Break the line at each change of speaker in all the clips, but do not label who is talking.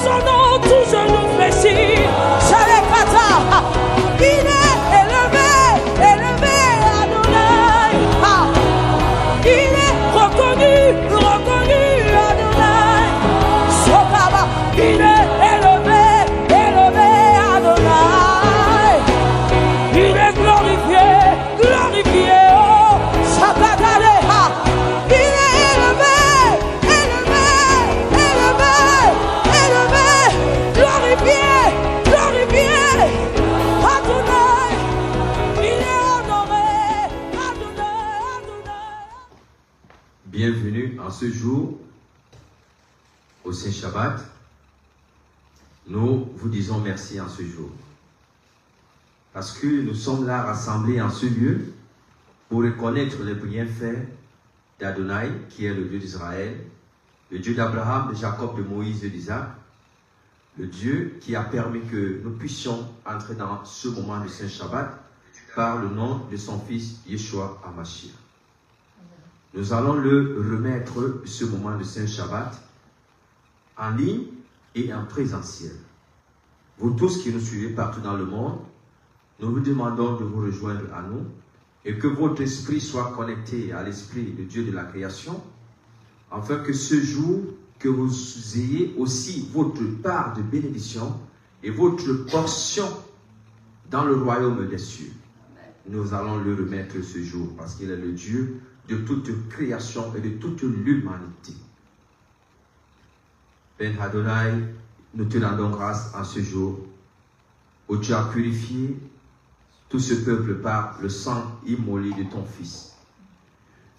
son nom, tout genou fléchit. Shalekata, il est élevé, élevé, Adonai. Il est reconnu, reconnu, Adonai. Sokaba, il est élevé, élevé, Adonai. Il est glorifié, glorifié, oh, Shakadaleha. Il est élevé, élevé, élevé, élevé, glorifié, glorifié, Adonai. Il est honoré, Adonai, Adonai.
Bienvenue en ce jour au Saint Shabbat. Nous vous disons merci en ce jour. Parce que nous sommes là rassemblés en ce lieu pour reconnaître les bienfaits d'Adonai, qui est le Dieu d'Israël, le Dieu d'Abraham, de Jacob, de Moïse et d'Isaac, le Dieu qui a permis que nous puissions entrer dans ce moment du Saint Shabbat par le nom de son fils Yeshua HaMashiach. Nous allons le remettre ce moment de Saint Shabbat en ligne et en présentiel. Vous tous qui nous suivez partout dans le monde, nous vous demandons de vous rejoindre à nous et que votre esprit soit connecté à l'esprit de Dieu de la création, afin que ce jour, que vous ayez aussi votre part de bénédiction et votre portion dans le royaume des cieux. Nous allons le remettre ce jour parce qu'il est le Dieu de toute création et de toute l'humanité. Ben Adonai, nous te rendons grâce en ce jour où tu as purifié tout ce peuple par le sang immolé de ton Fils.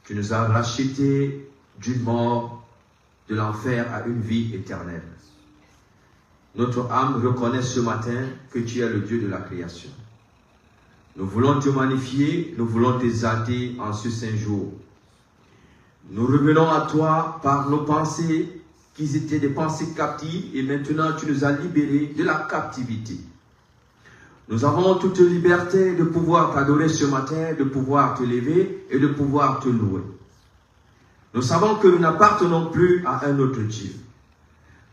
Tu nous as rachetés d'une mort, de l'enfer à une vie éternelle. Notre âme reconnaît ce matin que tu es le Dieu de la création. Nous voulons te magnifier, nous voulons t'exalter en ce saint jour. Nous revenons à toi par nos pensées qui étaient des pensées captives et maintenant tu nous as libérés de la captivité. Nous avons toute liberté de pouvoir t'adorer ce matin, de pouvoir te lever et de pouvoir te louer. Nous savons que nous n'appartenons plus à un autre Dieu,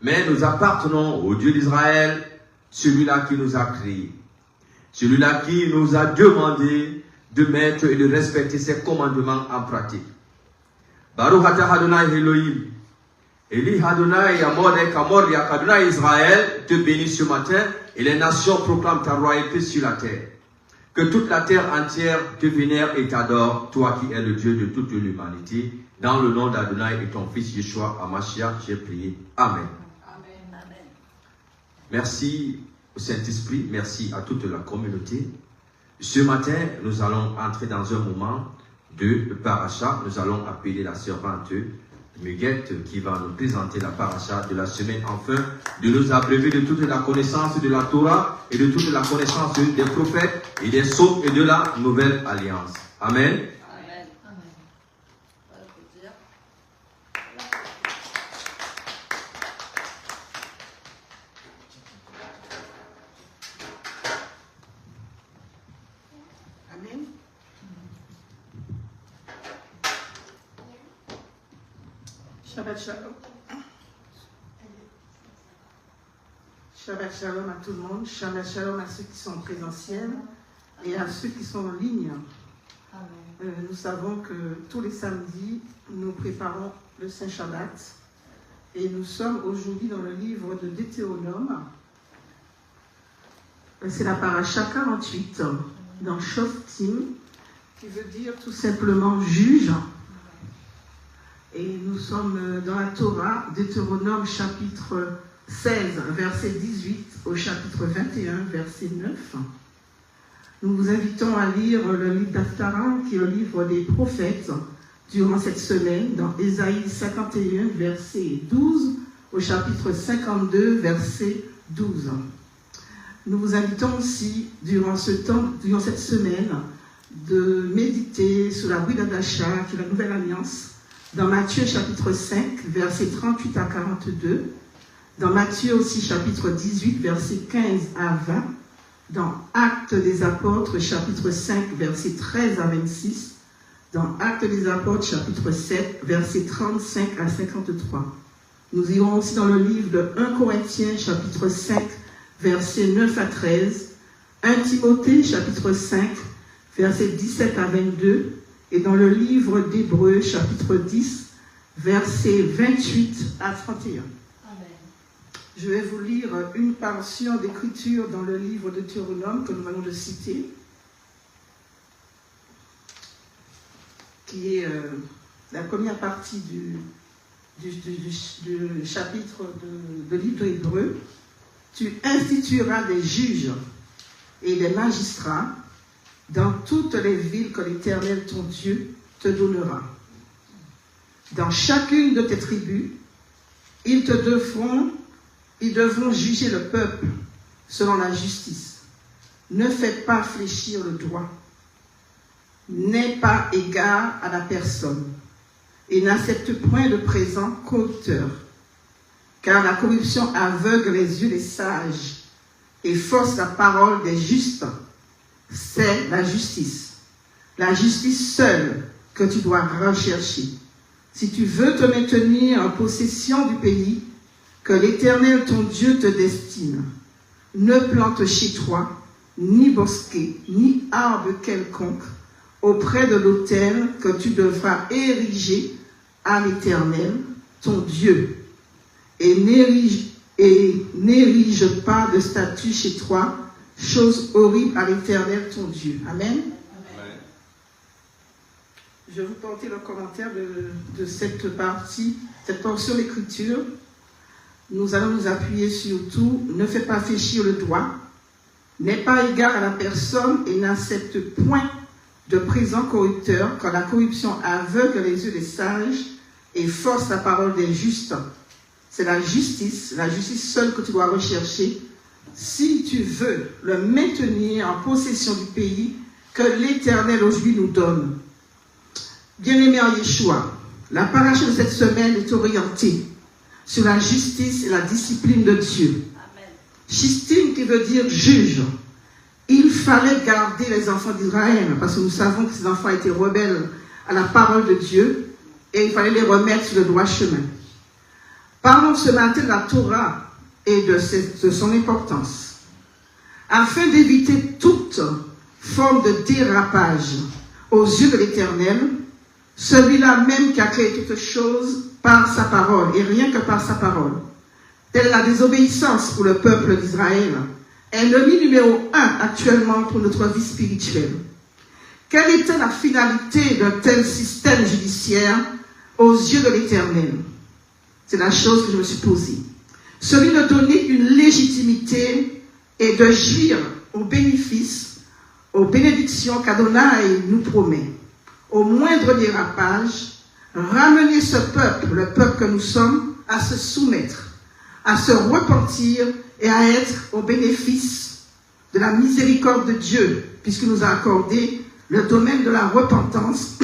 mais nous appartenons au Dieu d'Israël, celui-là qui nous a créés, celui-là qui nous a demandé de mettre et de respecter ses commandements en pratique. Baruch atah Adonai Elohim, Eli Adonai Yamodek Amor Yak Adonai Israël te bénit ce matin et les nations proclament ta royauté sur la terre. Que toute la terre entière te vénère et t'adore, toi qui es le Dieu de toute l'humanité. Dans le nom d'Adonai et ton fils Yeshua HaMashiach, j'ai prié. Amen.
Amen. Amen.
Merci au Saint-Esprit, merci à toute la communauté. Ce matin, nous allons entrer dans un moment de paracha. Nous allons appeler la servante Muguette qui va nous présenter la paracha de la semaine, afin de nous abreuver de toute la connaissance de la Torah et de toute la connaissance des prophètes et des sceaux et de la nouvelle alliance. Amen.
Amen. Amen.
Amen. Shabbat Shalom. Shabbat Shalom à tout le monde. Shabbat Shalom à ceux qui sont présentiels et à ceux qui sont en ligne. Nous savons que tous les samedis, nous préparons le Saint Shabbat. Et nous sommes aujourd'hui dans le livre de Deutéronome. C'est la paracha 48, dans Shoftim, qui veut dire tout simplement juge. Et nous sommes dans la Torah, Deutéronome chapitre 16, verset 18 au chapitre 21, verset 9. Nous vous invitons à lire le livre d'Haftarah, qui est le livre des prophètes, durant cette semaine, dans Ésaïe 51, verset 12, au chapitre 52, verset 12. Nous vous invitons aussi, durant cette semaine, de méditer sur la Brit Hadasha, qui est la nouvelle alliance, dans Matthieu chapitre 5, versets 38 à 42, dans Matthieu aussi chapitre 18, versets 15 à 20, dans Actes des Apôtres chapitre 5, versets 13 à 26, dans Actes des Apôtres chapitre 7, versets 35 à 53. Nous irons aussi dans le livre de 1 Corinthiens, chapitre 5, versets 9 à 13, 1 Timothée, chapitre 5, versets 17 à 22, et dans le livre d'Hébreux, chapitre 10, versets 28 à 31.
Amen.
Je vais vous lire une portion d'écriture dans le livre de Deutéronome que nous venons de citer, qui est la première partie du chapitre de livre d'Hébreux. Tu institueras des juges et des magistrats dans toutes les villes que l'Éternel ton Dieu te donnera. Dans chacune de tes tribus, ils devront juger le peuple selon la justice. Ne fais pas fléchir le doigt. N'aie pas égard à la personne et n'accepte point de présent corrupteur, car la corruption aveugle les yeux des sages et force la parole des justes. C'est la justice seule que tu dois rechercher. Si tu veux te maintenir en possession du pays que l'Éternel ton Dieu te destine, ne plante chez toi ni bosquet, ni arbre quelconque auprès de l'autel que tu devras ériger à l'Éternel ton Dieu, et n'érige pas de statue chez toi, chose horrible à l'Éternel ton Dieu. Amen.
Amen.
Je vais vous porter le commentaire de cette partie, cette portion d'écriture. Nous allons nous appuyer surtout, ne fais pas fléchir le doigt, n'aie pas égard à la personne et n'accepte point de présent corrupteur, car la corruption aveugle les yeux des sages et force la parole des justes. C'est la justice seule que tu dois rechercher si tu veux le maintenir en possession du pays que l'Éternel aujourd'hui nous donne. Bien-aimé en Yeshua, la paracha de cette semaine est orientée sur la justice et la discipline de Dieu.
Amen.
Shishtim qui veut dire juge. Il fallait garder les enfants d'Israël parce que nous savons que ces enfants étaient rebelles à la parole de Dieu et il fallait les remettre sur le droit chemin. Parlons ce matin de la Torah et de son importance. Afin d'éviter toute forme de dérapage aux yeux de l'Éternel, celui-là même qui a créé toutes choses par sa parole et rien que par sa parole. Telle la désobéissance pour le peuple d'Israël est l'ennemi numéro 1 actuellement pour notre vie spirituelle. Quelle était la finalité d'un tel système judiciaire aux yeux de l'Éternel? C'est la chose que je me suis posée. Celui de donner une légitimité et de jouir aux bénéfices, aux bénédictions qu'Adonai nous promet. Au moindre dérapage, ramener ce peuple, le peuple que nous sommes, à se soumettre, à se repentir et à être au bénéfice de la miséricorde de Dieu, puisqu'il nous a accordé le domaine de la repentance,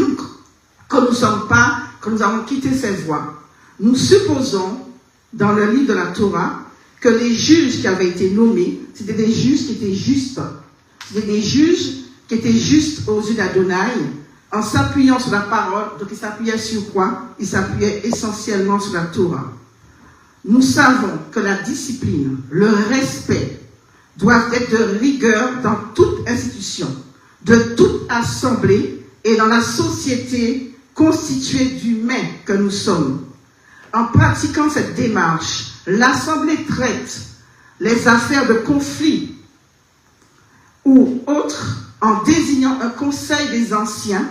que nous avons quitté ses voies. Nous supposons, dans le livre de la Torah, que les juges qui avaient été nommés, c'était des juges qui étaient justes. C'était des juges qui étaient justes aux yeux d'Adonai, en s'appuyant sur la parole. Donc ils s'appuyaient sur quoi? Ils s'appuyaient essentiellement sur la Torah. Nous savons que la discipline, le respect, doivent être de rigueur dans toute institution, de toute assemblée et dans la société constituée d'humains que nous sommes. En pratiquant cette démarche, l'Assemblée traite les affaires de conflit ou autres en désignant un conseil des anciens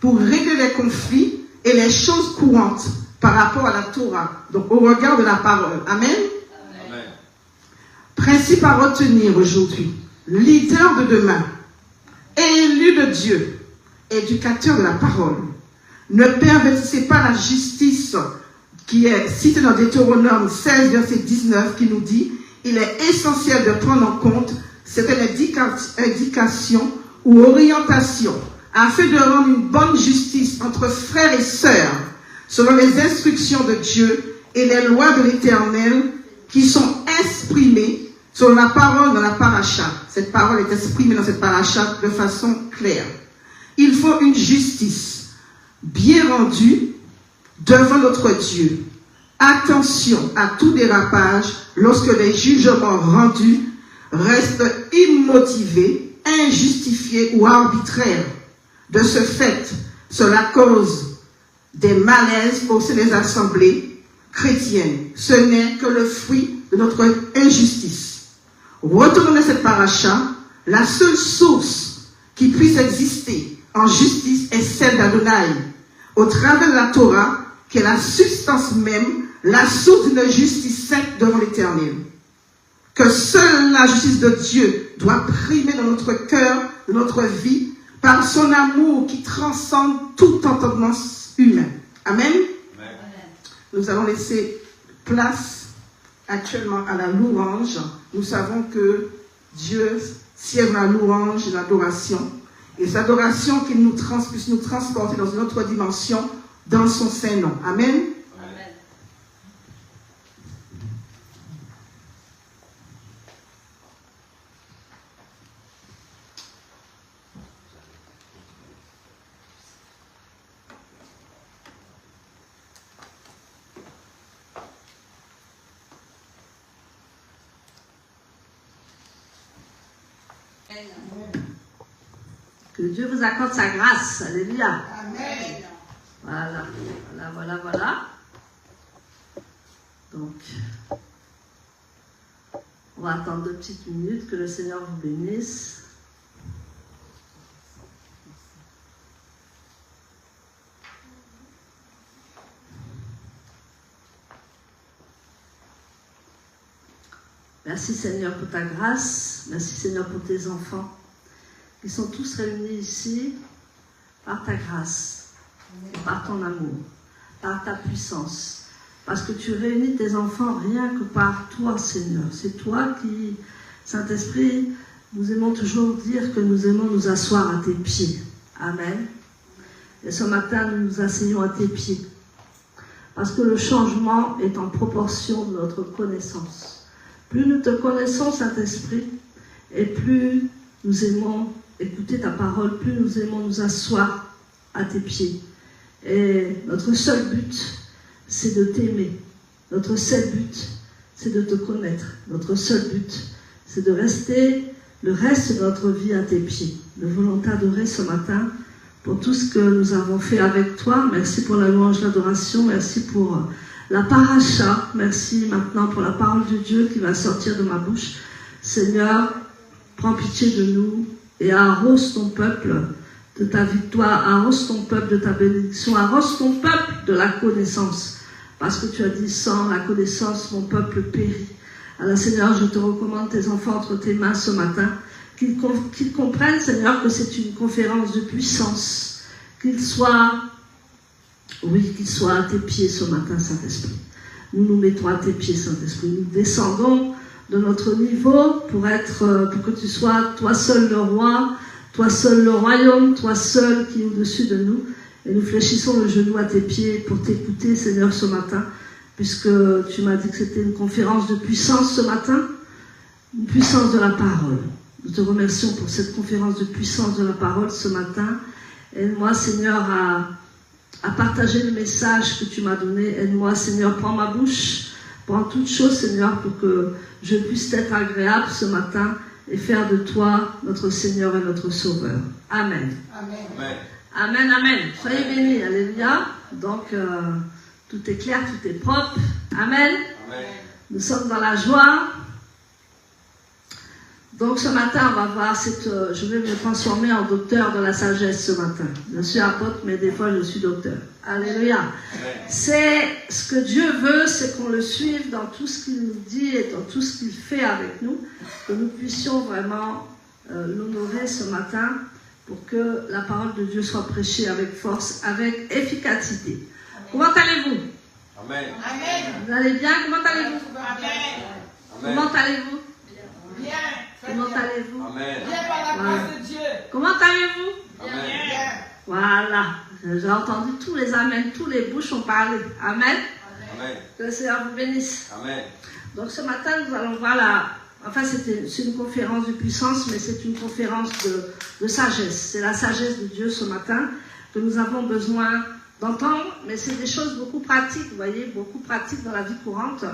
pour régler les conflits et les choses courantes par rapport à la Torah, donc au regard de la parole. Amen.
Amen.
Principe à retenir aujourd'hui. Leader de demain, élu de Dieu, éducateur de la parole. Ne pervertissez pas la justice qui est citée dans Deutéronome 16, verset 19, qui nous dit « Il est essentiel de prendre en compte certaines indications ou orientations afin de rendre une bonne justice entre frères et sœurs selon les instructions de Dieu et les lois de l'Éternel qui sont exprimées selon la parole dans la paracha. » Cette parole est exprimée dans cette paracha de façon claire. Il faut une justice bien rendue devant notre Dieu, Attention à tout dérapage lorsque les jugements rendus restent immotivés, injustifiés ou arbitraires. De ce fait, cela cause des malaises pour les assemblées chrétiennes. Ce n'est que le fruit de notre injustice. Retournons à cette paracha. La seule source qui puisse exister en justice est celle d'Adonai, au travers de la Torah, qui est la substance même, la source d'une justice sainte devant l'Éternel. Que seule la justice de Dieu doit primer dans notre cœur, dans notre vie, par son amour qui transcende tout entendement humain. Amen.
Amen.
Nous allons laisser place actuellement à la louange. Nous savons que Dieu siège la louange et l'adoration. Et cette adoration qu'il nous puisse nous transporter dans une autre dimension dans son saint nom. Amen.
Amen.
Que Dieu vous accorde sa grâce. Alléluia.
Amen.
Voilà. Donc, on va attendre 2 petites minutes que le Seigneur vous bénisse. Merci Seigneur pour ta grâce. Merci Seigneur pour tes enfants. Ils sont tous réunis ici par ta grâce, par ton amour, par ta puissance. Parce que tu réunis tes enfants rien que par toi, Seigneur. C'est toi qui, Saint-Esprit, nous aimons toujours dire que nous aimons nous asseoir à tes pieds. Amen. Et ce matin, nous nous asseyons à tes pieds. Parce que le changement est en proportion de notre connaissance. Plus nous te connaissons, Saint-Esprit, et plus nous aimons écouter ta parole, plus nous aimons nous asseoir à tes pieds. Et notre seul but, c'est de t'aimer. Notre seul but, c'est de te connaître. Notre seul but, c'est de rester le reste de notre vie à tes pieds. Nous voulons t'adorer ce matin pour tout ce que nous avons fait avec toi. Merci pour la louange, l'adoration. Merci pour la paracha. Merci maintenant pour la parole de Dieu qui va sortir de ma bouche. Seigneur, prends pitié de nous et arrose ton peuple de ta victoire, arrose ton peuple de ta bénédiction, arrose ton peuple de la connaissance. Parce que tu as dit, sans la connaissance, mon peuple périt. Alors Seigneur, je te recommande tes enfants entre tes mains ce matin, qu'ils comprennent, Seigneur, que c'est une conférence de puissance, qu'ils soient à tes pieds ce matin, Saint-Esprit. Nous nous mettons à tes pieds, Saint-Esprit. Nous descendons de notre niveau pour que tu sois toi seul le roi, toi seul le royaume, toi seul qui est au-dessus de nous. Et nous fléchissons le genou à tes pieds pour t'écouter, Seigneur, ce matin, puisque tu m'as dit que c'était une conférence de puissance ce matin, une puissance de la parole. Nous te remercions pour cette conférence de puissance de la parole ce matin. Aide-moi, Seigneur, à partager le message que tu m'as donné. Aide-moi, Seigneur, prends ma bouche, prends toutes choses, Seigneur, pour que je puisse être agréable ce matin et faire de toi notre Seigneur et notre Sauveur. Amen.
Amen.
Amen, amen. Soyez bénis, alléluia. Donc, tout est clair, tout est propre. Amen.
Amen.
Nous sommes dans la joie. Donc, ce matin, on va voir je vais me transformer en docteur de la sagesse ce matin. Je suis apôtre, mais des fois, je suis docteur. Alléluia.
Amen.
C'est ce que Dieu veut, c'est qu'on le suive dans tout ce qu'il nous dit et dans tout ce qu'il fait avec nous, que nous puissions vraiment l'honorer ce matin, pour que la parole de Dieu soit prêchée avec force, avec efficacité. Amen. Comment allez-vous?
Amen.
Vous allez bien? Comment allez-vous?
Amen.
Comment allez-vous?
Bien.
Comment allez-vous?
Amen.
Bien par la grâce de Dieu.
Comment allez-vous?
Amen.
Voilà. J'ai entendu tous les amens, tous les bouches ont parlé. Amen.
Amen.
Que le Seigneur vous bénisse.
Amen.
Donc ce matin, nous allons voir c'est une conférence de puissance, mais c'est une conférence de sagesse. C'est la sagesse de Dieu ce matin, que nous avons besoin d'entendre, mais c'est des choses beaucoup pratiques, vous voyez, beaucoup pratiques dans la vie courante.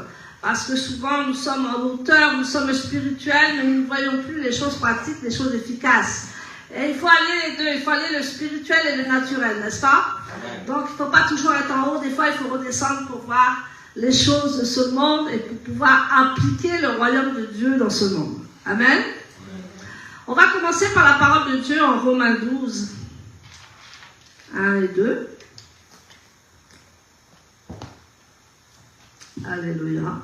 Parce que souvent, nous sommes en hauteur, nous sommes spirituels, mais nous ne voyons plus les choses pratiques, les choses efficaces. Et il faut aller les deux, il faut aller le spirituel et le naturel, n'est-ce pas? Donc, il ne faut pas toujours être en haut, des fois, il faut redescendre pour voir les choses de ce monde et pour pouvoir appliquer le royaume de Dieu dans ce monde. Amen. On va commencer par la parole de Dieu en Romains 12, 1 et 2. Alléluia.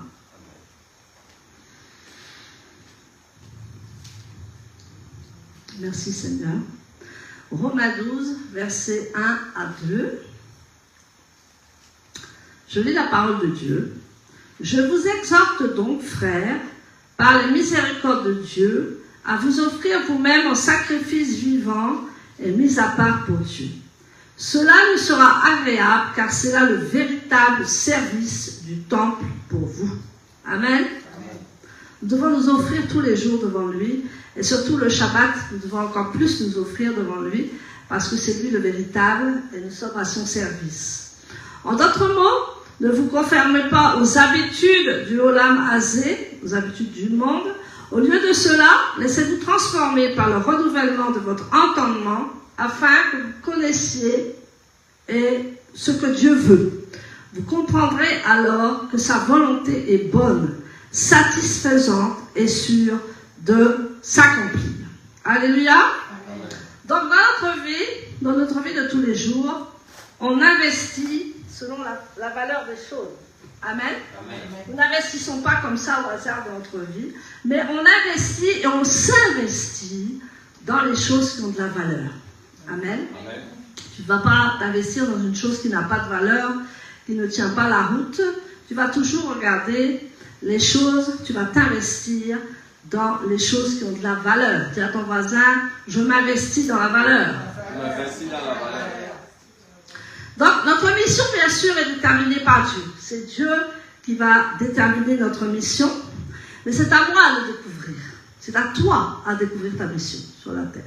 Merci Seigneur. Romains 12, versets 1 à 2. Je lis la parole de Dieu. Je vous exhorte donc, frères, par les miséricordes de Dieu, à vous offrir vous-même en sacrifice vivant et mis à part pour Dieu. Cela nous sera agréable, car c'est là le véritable service du temple pour vous. Amen. Nous devons nous offrir tous les jours devant lui, et surtout le Shabbat, nous devons encore plus nous offrir devant lui, parce que c'est lui le véritable, et nous sommes à son service. En d'autres mots, ne vous conformez pas aux habitudes du Olam Hazé, aux habitudes du monde. Au lieu de cela, laissez-vous transformer par le renouvellement de votre entendement, afin que vous connaissiez ce que Dieu veut. Vous comprendrez alors que sa volonté est bonne, satisfaisante et sûre de s'accomplir. Alléluia. Amen. Donc dans notre vie de tous les jours, on investit selon la valeur des choses. Amen. Amen. Nous n'investissons pas comme ça au hasard dans notre vie, mais on investit et on s'investit dans les choses qui ont de la valeur. Amen. Amen. Tu ne vas pas t'investir dans une chose qui n'a pas de valeur, qui ne tient pas la route. Tu vas toujours regarder les choses, tu vas t'investir dans les choses qui ont de la valeur. Dis à ton voisin, je m'investis dans la valeur.
Je m'investis dans la valeur.
Donc, notre mission, bien sûr, est déterminée par Dieu. C'est Dieu qui va déterminer notre mission, mais c'est à moi de le découvrir. C'est à toi à découvrir ta mission sur la terre.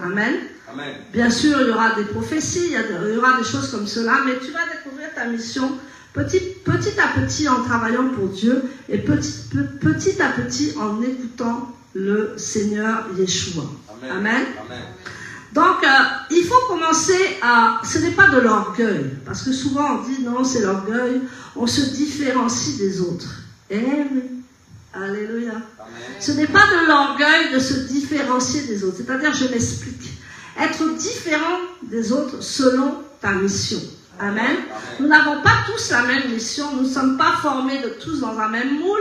Amen. Amen. Bien sûr, il y aura des prophéties, il y aura des choses comme cela, mais tu vas découvrir ta mission petit à petit en travaillant pour Dieu et petit à petit en écoutant le Seigneur Yeshua. Amen. Amen. Amen. Donc, il faut commencer à... Ce n'est pas de l'orgueil, parce que souvent on dit non, c'est l'orgueil, on se différencie des autres. Alléluia. Amen. Ce n'est pas de l'orgueil de se différencier des autres. C'est-à-dire, je m'explique, être différent des autres selon ta mission. Amen. Amen. Nous n'avons pas tous la même mission, nous ne sommes pas formés de tous dans un même moule,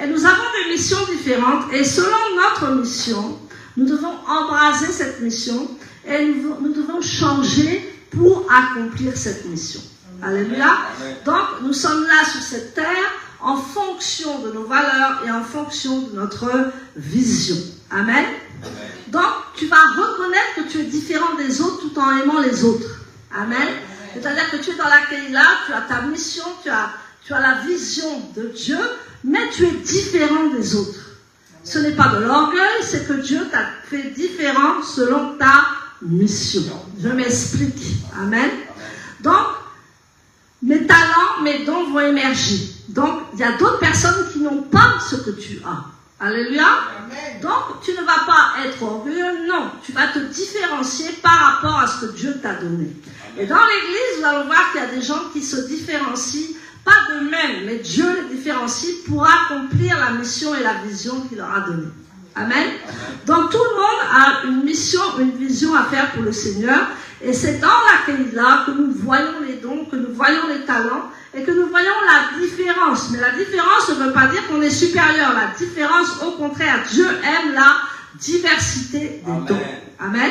et nous avons des missions différentes, et selon notre mission, nous devons embraser cette mission, et nous devons changer pour accomplir cette mission. Alléluia. Amen. Donc, nous sommes là sur cette terre, en fonction de nos valeurs et en fonction de notre vision. Amen. Amen. Donc, tu vas reconnaître que tu es différent des autres tout en aimant les autres. Amen. C'est-à-dire que tu es dans la Keïla, tu as ta mission, tu as la vision de Dieu, mais tu es différent des autres. Ce n'est pas de l'orgueil, c'est que Dieu t'a fait différent selon ta mission. Je m'explique. Amen. Donc, mes talents, mes dons vont émerger. Donc, il y a d'autres personnes qui n'ont pas ce que tu as. Alléluia. Amen. Donc, tu ne vas pas être orgueilleux, non. Tu vas te différencier par rapport à ce que Dieu t'a donné. Amen. Et dans l'église, vous allez voir qu'il y a des gens qui se différencient, pas d'eux-mêmes, mais Dieu les différencie pour accomplir la mission et la vision qu'il leur a donnée. Amen. Amen. Donc, tout le monde a une mission, une vision à faire pour le Seigneur. Et c'est dans la Keïla que nous voyons les dons, que nous voyons les talents, et que nous voyons la différence. Mais la différence ne veut pas dire qu'on est supérieur. La différence, au contraire, Dieu aime la diversité des dons. Amen. Amen.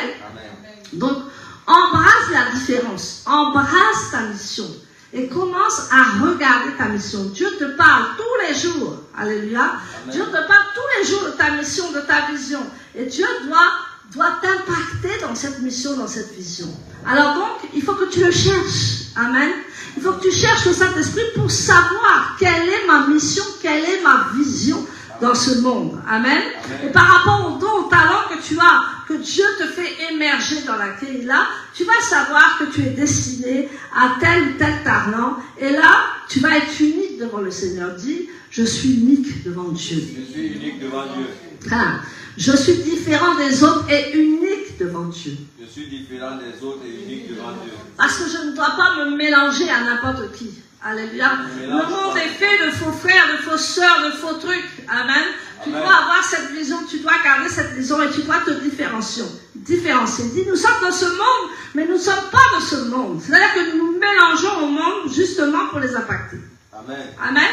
Donc, embrasse la différence. Embrasse ta mission. Et commence à regarder ta mission. Dieu te parle tous les jours. Alléluia. Amen. Dieu te parle tous les jours de ta mission, de ta vision. Et Dieu doit t'impacter dans cette mission, dans cette vision. Alors donc, il faut que tu le cherches. Amen. Il faut que tu cherches le Saint-Esprit pour savoir quelle est ma mission, quelle est ma vision dans ce monde. Amen. Et par rapport aux dons, aux talents que tu as, que Dieu te fait émerger dans la Keïla, tu vas savoir que tu es destiné à tel ou tel talent. Et là, tu vas être unique devant le Seigneur. Dis, je suis unique devant Dieu.
Je suis unique devant Dieu.
Ah, je suis différent des autres et unique devant Dieu.
Je suis différent des autres et unique devant Dieu.
Parce que je ne dois pas me mélanger à n'importe qui. Alléluia. Le monde est fait de faux frères, de fausses sœurs, de faux trucs. Amen. Tu dois avoir cette vision, tu dois garder cette vision et tu dois te différencier. Dis, nous sommes dans ce monde, mais nous ne sommes pas de ce monde. C'est-à-dire que nous nous mélangeons au monde justement pour les impacter.
Amen.
Amen.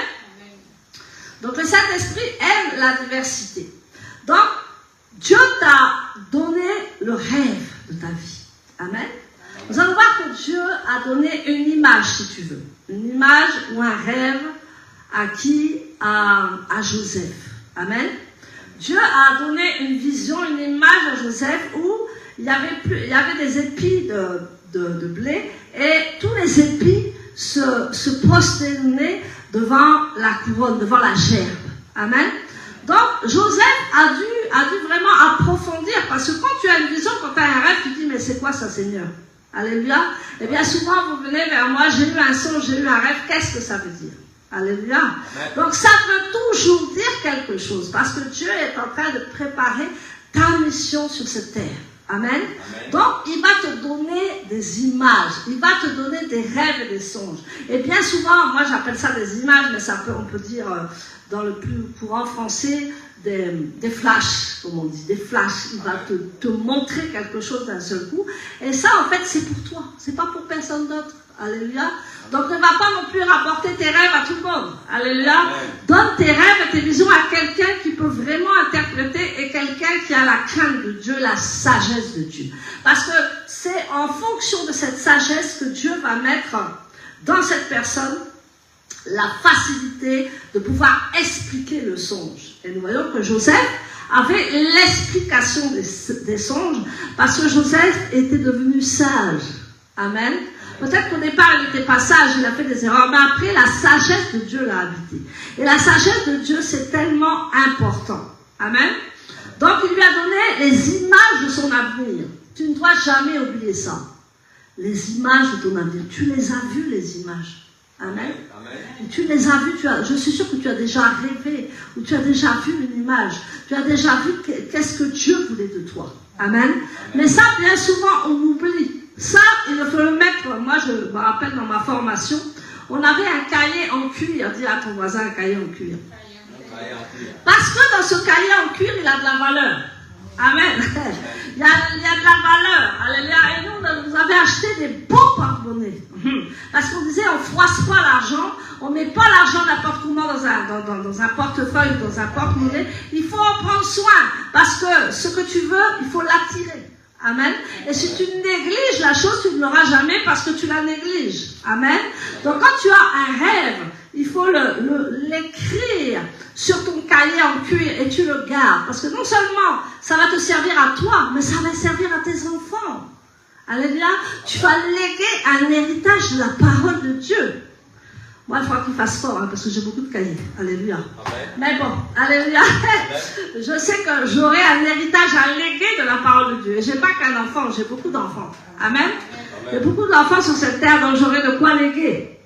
Donc le Saint-Esprit aime la diversité. Donc, Dieu t'a donné le rêve de ta vie. Amen. Nous allons voir que Dieu a donné une image, si tu veux. Une image ou un rêve à qui? À Joseph. Amen. Dieu a donné une vision, une image à Joseph où il y avait des épis de blé et tous les épis se prosternaient devant la couronne, devant la gerbe. Amen. Donc, Joseph a dû vraiment approfondir, parce que quand tu as une vision, quand tu as un rêve, tu dis, mais c'est quoi ça, Seigneur? Alléluia. Et bien souvent, vous venez vers moi, j'ai eu un songe, j'ai eu un rêve, qu'est-ce que ça veut dire? Alléluia. Amen. Donc, ça veut toujours dire quelque chose, parce que Dieu est en train de préparer ta mission sur cette terre. Amen. Amen. Donc, il va te donner des images, il va te donner des rêves et des songes. Et bien souvent, moi j'appelle ça des images, mais on peut dire dans le plus courant français, des flashs, comme on dit, des flashs. Il va te montrer quelque chose d'un seul coup. Et ça, en fait, c'est pour toi, c'est pas pour personne d'autre. Alléluia. Donc ne va pas non plus rapporter tes rêves à tout le monde. Alléluia. Amen. Donne tes rêves et tes visions à quelqu'un qui peut vraiment interpréter et quelqu'un qui a la crainte de Dieu, la sagesse de Dieu. Parce que c'est en fonction de cette sagesse que Dieu va mettre dans cette personne la facilité de pouvoir expliquer le songe. Et nous voyons que Joseph avait l'explication des songes parce que Joseph était devenu sage. Amen. Peut-être qu'au départ, il n'était pas sage, il a fait des erreurs, mais après, la sagesse de Dieu l'a habité. Et la sagesse de Dieu, c'est tellement important. Amen. Donc, il lui a donné les images de son avenir. Tu ne dois jamais oublier ça. Les images de ton avenir. Tu les as vues, les images. Amen. Amen. Tu les as vues, je suis sûre que tu as déjà rêvé, ou tu as déjà vu une image. Tu as déjà vu qu'est-ce que Dieu voulait de toi. Amen. Amen. Mais ça, bien souvent, on oublie. Ça, il faut le mettre. Moi, je me rappelle dans ma formation, on avait un cahier en cuir. Dis à ton voisin un cahier en cuir. Parce que dans ce cahier en cuir, il a de la valeur. Amen. Il y a de la valeur. Alléluia. Et nous, vous avez acheté des beaux porte-monnaies. Parce qu'on disait, on ne froisse pas l'argent, on ne met pas l'argent n'importe comment dans un portefeuille, dans un porte-monnaie. Il faut en prendre soin. Parce que ce que tu veux, il faut l'attirer. Amen. Et si tu négliges la chose, tu ne l'auras jamais parce que tu la négliges. Amen. Donc quand tu as un rêve, il faut l'écrire sur ton cahier en cuir et tu le gardes. Parce que non seulement ça va te servir à toi, mais ça va servir à tes enfants. Alléluia. Tu vas léguer un héritage de la parole de Dieu. Moi, il faut qu'il fasse fort, parce que j'ai beaucoup de cahiers. Alléluia. Amen. Mais bon, alléluia. Amen. Je sais que j'aurai un héritage à léguer de la parole de Dieu. Et je n'ai pas qu'un enfant, j'ai beaucoup d'enfants. Amen. J'ai beaucoup d'enfants sur cette terre, donc j'aurai de quoi léguer.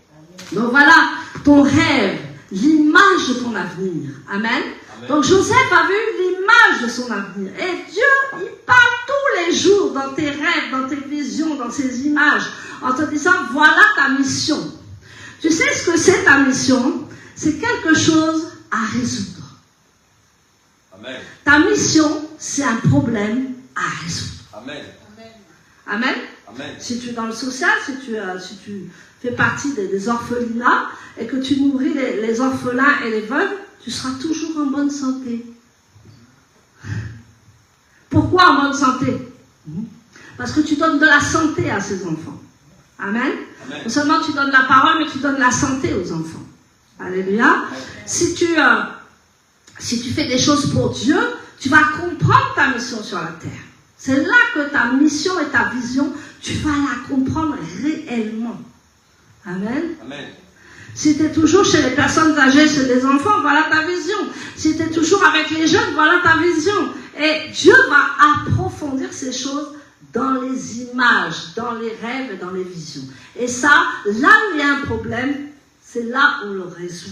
Donc voilà, ton rêve, l'image de ton avenir. Amen. Amen. Donc Joseph a vu l'image de son avenir. Et Dieu, il parle tous les jours dans tes rêves, dans tes visions, dans ces images, en te disant, voilà ta mission. Tu sais ce que c'est ta mission? C'est quelque chose à résoudre. Amen. Ta mission, c'est un problème à résoudre. Amen. Amen. Amen. Si tu es dans le social, si tu fais partie des orphelinats et que tu nourris les orphelins et les veuves, tu seras toujours en bonne santé. Pourquoi en bonne santé? Parce que tu donnes de la santé à ces enfants. Amen. Amen. Non seulement tu donnes la parole, mais tu donnes la santé aux enfants. Alléluia. Amen. Si tu fais des choses pour Dieu, tu vas comprendre ta mission sur la terre. C'est là que ta mission et ta vision, tu vas la comprendre réellement. Amen. Amen. Si tu es toujours chez les personnes âgées, chez les enfants, voilà ta vision. Si tu es toujours avec les jeunes, voilà ta vision. Et Dieu va approfondir ces choses dans les images, dans les rêves et dans les visions. Et ça, là où il y a un problème, c'est là où on le résout.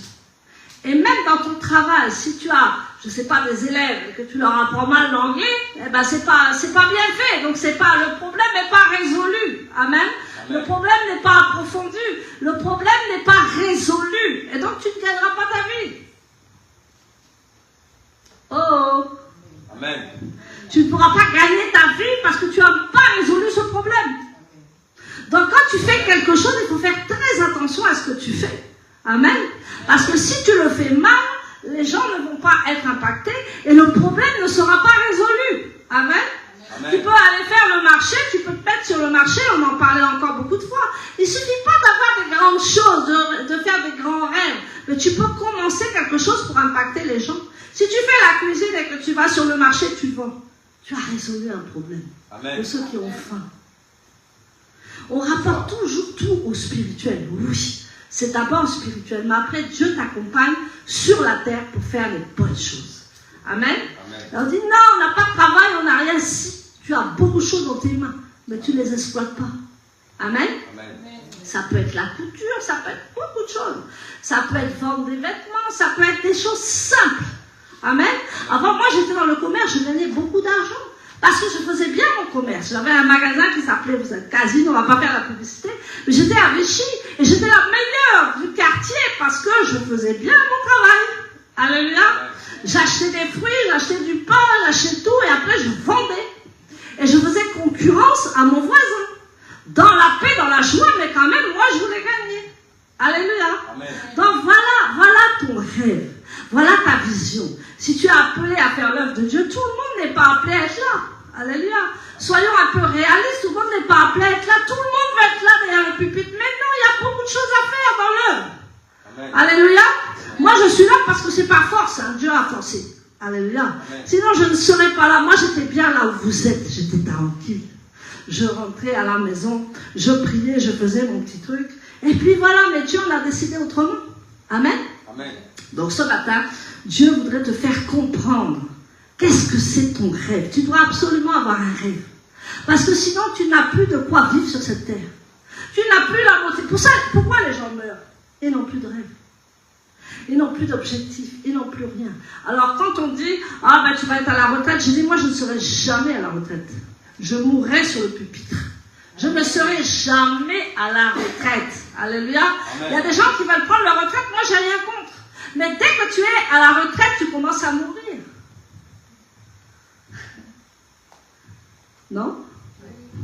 Et même dans ton travail, si tu as, je ne sais pas, des élèves et que tu leur apprends mal l'anglais, eh ben c'est pas bien fait. Donc le problème n'est pas résolu. Amen. Le problème n'est pas approfondi. Le problème n'est pas résolu. Et donc tu ne gagneras pas ta vie. Oh.
Amen.
Tu ne pourras pas gagner ta vie parce que tu n'as pas résolu ce problème. Donc quand tu fais quelque chose, il faut faire très attention à ce que tu fais. Amen. Parce que si tu le fais mal, les gens ne vont pas être impactés et le problème ne sera pas résolu. Amen. Amen. Tu peux aller faire le marché, tu peux te mettre sur le marché, on en parlait encore beaucoup de fois. Il ne suffit pas d'avoir des grandes choses, de faire des grands rêves, mais tu peux commencer quelque chose pour impacter les gens. Si tu fais la cuisine et que tu vas sur le marché, tu vends. Tu as résolu un problème.
Amen.
De ceux qui ont faim. On rapporte toujours tout au spirituel, oui. C'est d'abord spirituel, mais après Dieu t'accompagne sur la terre pour faire les bonnes choses. Amen.
Amen.
Et on dit non, on n'a pas de travail, on n'a rien. Si, tu as beaucoup de choses dans tes mains, mais tu ne les exploites pas. Amen.
Amen.
Ça peut être la couture, ça peut être beaucoup de choses. Ça peut être vendre des vêtements, ça peut être des choses simples. Amen. Avant, moi, j'étais dans le commerce, je gagnais beaucoup d'argent. Parce que je faisais bien mon commerce. J'avais un magasin qui s'appelait, vous êtes Casino, on ne va pas faire la publicité, mais j'étais à Vichy et j'étais la meilleure du quartier parce que je faisais bien mon travail. Alléluia. J'achetais des fruits, j'achetais du pain, j'achetais tout et après je vendais. Et je faisais concurrence à mon voisin. Dans la paix, dans la joie, mais quand même, moi je voulais gagner. Alléluia.
Amen.
Donc voilà ton rêve. Voilà ta vision. Si tu es appelé à faire l'œuvre de Dieu, tout le monde n'est pas appelé à être là. Alléluia. Soyons un peu réalistes, tout le monde n'est pas appelé à être là. Tout le monde va être là derrière le pupitre. Mais non, il y a beaucoup de choses à faire dans l'œuvre. Alléluia. Moi, je suis là parce que c'est pas force. Hein. Dieu a forcé. Alléluia. Amen. Sinon, je ne serais pas là. Moi, j'étais bien là où vous êtes. J'étais tranquille. Je rentrais à la maison, je priais, je faisais mon petit truc. Et puis voilà, mais Dieu en a décidé autrement. Amen.
Amen.
Donc ce matin, Dieu voudrait te faire comprendre qu'est-ce que c'est ton rêve. Tu dois absolument avoir un rêve. Parce que sinon, tu n'as plus de quoi vivre sur cette terre. Tu n'as plus la motivation. Pour ça, pourquoi les gens meurent? Ils n'ont plus de rêve. Ils n'ont plus d'objectif. Ils n'ont plus rien. Alors quand on dit, ah ben tu vas être à la retraite, je dis, moi je ne serai jamais à la retraite. Je mourrai sur le pupitre. Je ne serai jamais à la retraite. Alléluia. Amen. Il y a des gens qui veulent prendre leur retraite, moi j'ai rien contre. Mais dès que tu es à la retraite, tu commences à mourir. Non?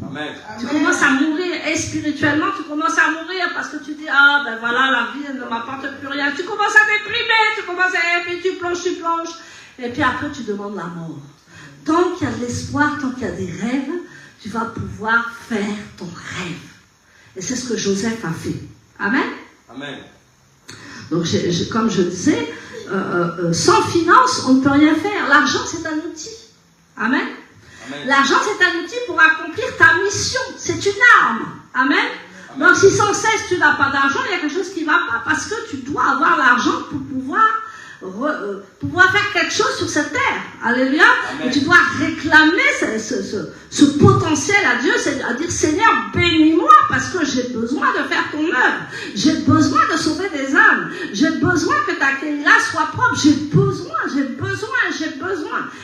Amen.
Tu commences à mourir. Et spirituellement, tu commences à mourir parce que tu dis, ah ben voilà, la vie ne m'apporte plus rien. Tu commences à déprimer, tu commences à... Et puis tu plonges. Et puis après, tu demandes la mort. Tant qu'il y a de l'espoir, tant qu'il y a des rêves, tu vas pouvoir faire ton rêve. Et c'est ce que Joseph a fait. Amen.
Amen.
Donc, comme je disais, sans finance, on ne peut rien faire. L'argent, c'est un outil. Amen. Amen. L'argent, c'est un outil pour accomplir ta mission. C'est une arme. Amen. Amen. Donc, si sans cesse tu n'as pas d'argent, il y a quelque chose qui ne va pas parce que tu dois avoir l'argent pour pouvoir faire quelque chose sur cette terre. Alléluia. Et tu dois réclamer ce potentiel à Dieu, c'est-à-dire, Seigneur, bénis-moi parce que j'ai besoin de faire ton œuvre. J'ai besoin de sauver des âmes. J'ai besoin que ta Kéila soit propre. J'ai besoin.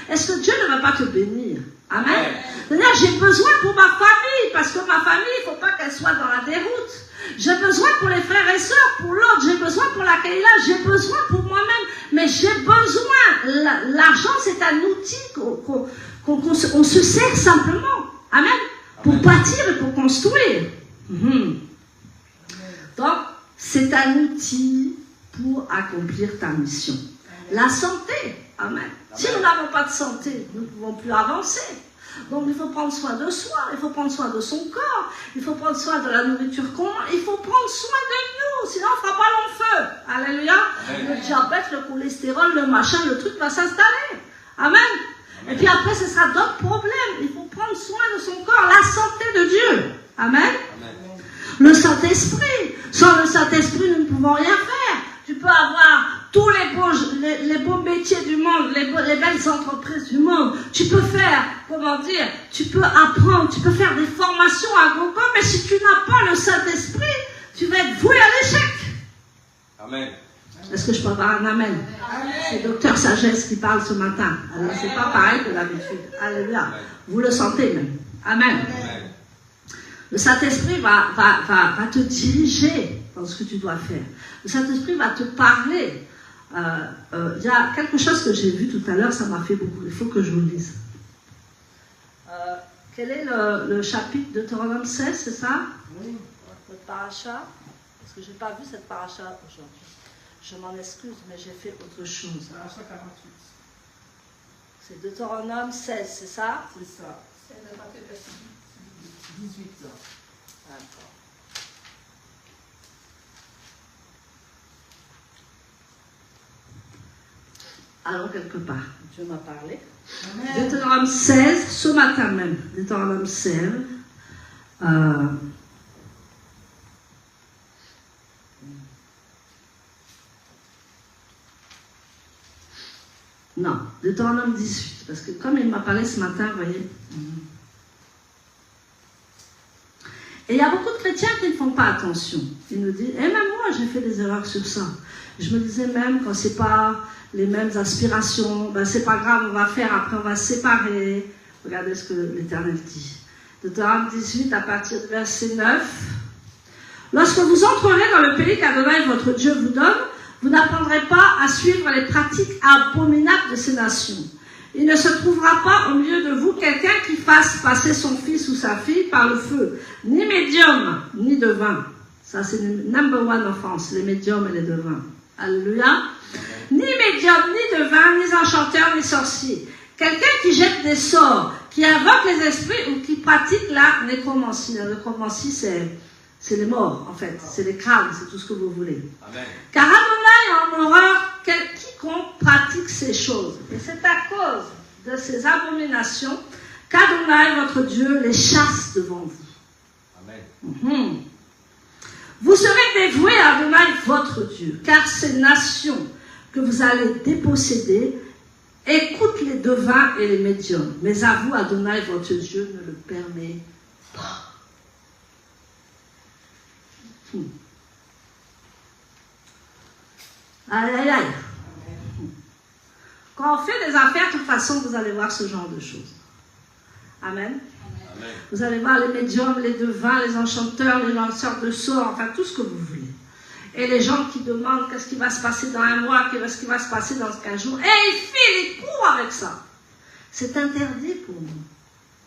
Est-ce que Dieu ne va pas te bénir? Amen. C'est-à-dire, j'ai besoin pour ma famille parce que ma famille, il ne faut pas qu'elle soit dans la déroute. J'ai besoin pour les frères et sœurs, pour l'autre, j'ai besoin pour la Kéila, j'ai besoin pour moi-même, mais j'ai besoin. L'argent, c'est un outil qu'on se sert simplement. Amen. Pour bâtir et pour construire. Donc, c'est un outil pour accomplir ta mission. La santé. Amen. Si nous n'avons pas de santé, nous ne pouvons plus avancer. Donc il faut prendre soin de soi, il faut prendre soin de son corps, il faut prendre soin de la nourriture qu'on mange, il faut prendre soin de nous, sinon on ne fera pas long feu. Alléluia. Amen. Le diabète, le cholestérol, le machin, le truc va s'installer. Amen. Et puis après, ce sera d'autres problèmes. Il faut prendre soin de son corps, la santé de Dieu. Amen. Amen. Le Saint-Esprit. Sans le Saint-Esprit, nous ne pouvons rien faire. Tu peux avoir tous les beaux métiers du monde, les belles entreprises du monde. Tu peux faire, tu peux apprendre, tu peux faire des formations à gogo, mais si tu n'as pas le Saint-Esprit, tu vas être voué à l'échec.
Amen.
Est-ce que je peux avoir un amen? C'est Docteur Sagesse qui parle ce matin. Alors, c'est pas pareil que d'habitude. Alléluia. Vous le sentez même. Amen.
Amen.
Le Saint-Esprit va te diriger dans ce que tu dois faire. Le Saint-Esprit va te parler. Il y a quelque chose que j'ai vu tout à l'heure, ça m'a fait beaucoup. Il faut que je vous le dise. Quel est le chapitre de Deutéronome 16, c'est ça? Oui. Votre paracha? Parce que je n'ai pas vu cette paracha aujourd'hui. Je m'en excuse, mais j'ai fait autre chose.
Paracha 48.
C'est Deutéronome 16, c'est ça?
C'est ça. C'est le verset 18.
D'accord. Allons quelque part. Dieu m'a parlé.
Amen.
Deutéronome 16, ce matin même. Deutéronome 16. Non, Deutéronome 18. Parce que comme il m'a parlé ce matin, vous voyez. Et il y a beaucoup de chrétiens qui ne font pas attention. Ils nous disent, et même moi j'ai fait des erreurs sur ça. Je me disais même quand c'est pas les mêmes aspirations, ben c'est pas grave, on va faire, après on va se séparer. Regardez ce que l'Éternel dit. Deutéronome 18 à partir du verset 9. Lorsque vous entrerez dans le pays qu'Adonai votre Dieu vous donne, vous n'apprendrez pas à suivre les pratiques abominables de ces nations. Il ne se trouvera pas au milieu de vous quelqu'un qui fasse passer son fils ou sa fille par le feu, ni médium, ni devin. Ça, c'est le number one offense, les médiums et les devins. Alléluia. Ni médium, ni devin, ni enchanteur, ni sorcier. Quelqu'un qui jette des sorts, qui invoque les esprits ou qui pratique la nécromancie. La nécromancie, c'est les morts, en fait. C'est les crânes, c'est tout ce que vous voulez.
Amen.
Car Adonai a en horreur quiconque pratique ces choses. Et c'est à cause de ces abominations qu'Adonai, votre Dieu, les chasse devant vous.
Amen.
Vous serez dévoués à Adonai, votre Dieu, car ces nations que vous allez déposséder écoutent les devins et les médiums. Mais à vous, Adonai, votre Dieu, ne le permet pas. Aïe, aïe, aïe. Quand on fait des affaires, de toute façon, vous allez voir ce genre de choses. Amen.
Amen.
Vous allez voir les médiums, les devins, les enchanteurs, les lanceurs de sorts, enfin tout ce que vous voulez. Et les gens qui demandent qu'est-ce qui va se passer dans un mois, qu'est-ce qui va se passer dans 15 jours. Et ils filent, ils courent avec ça. C'est interdit pour nous.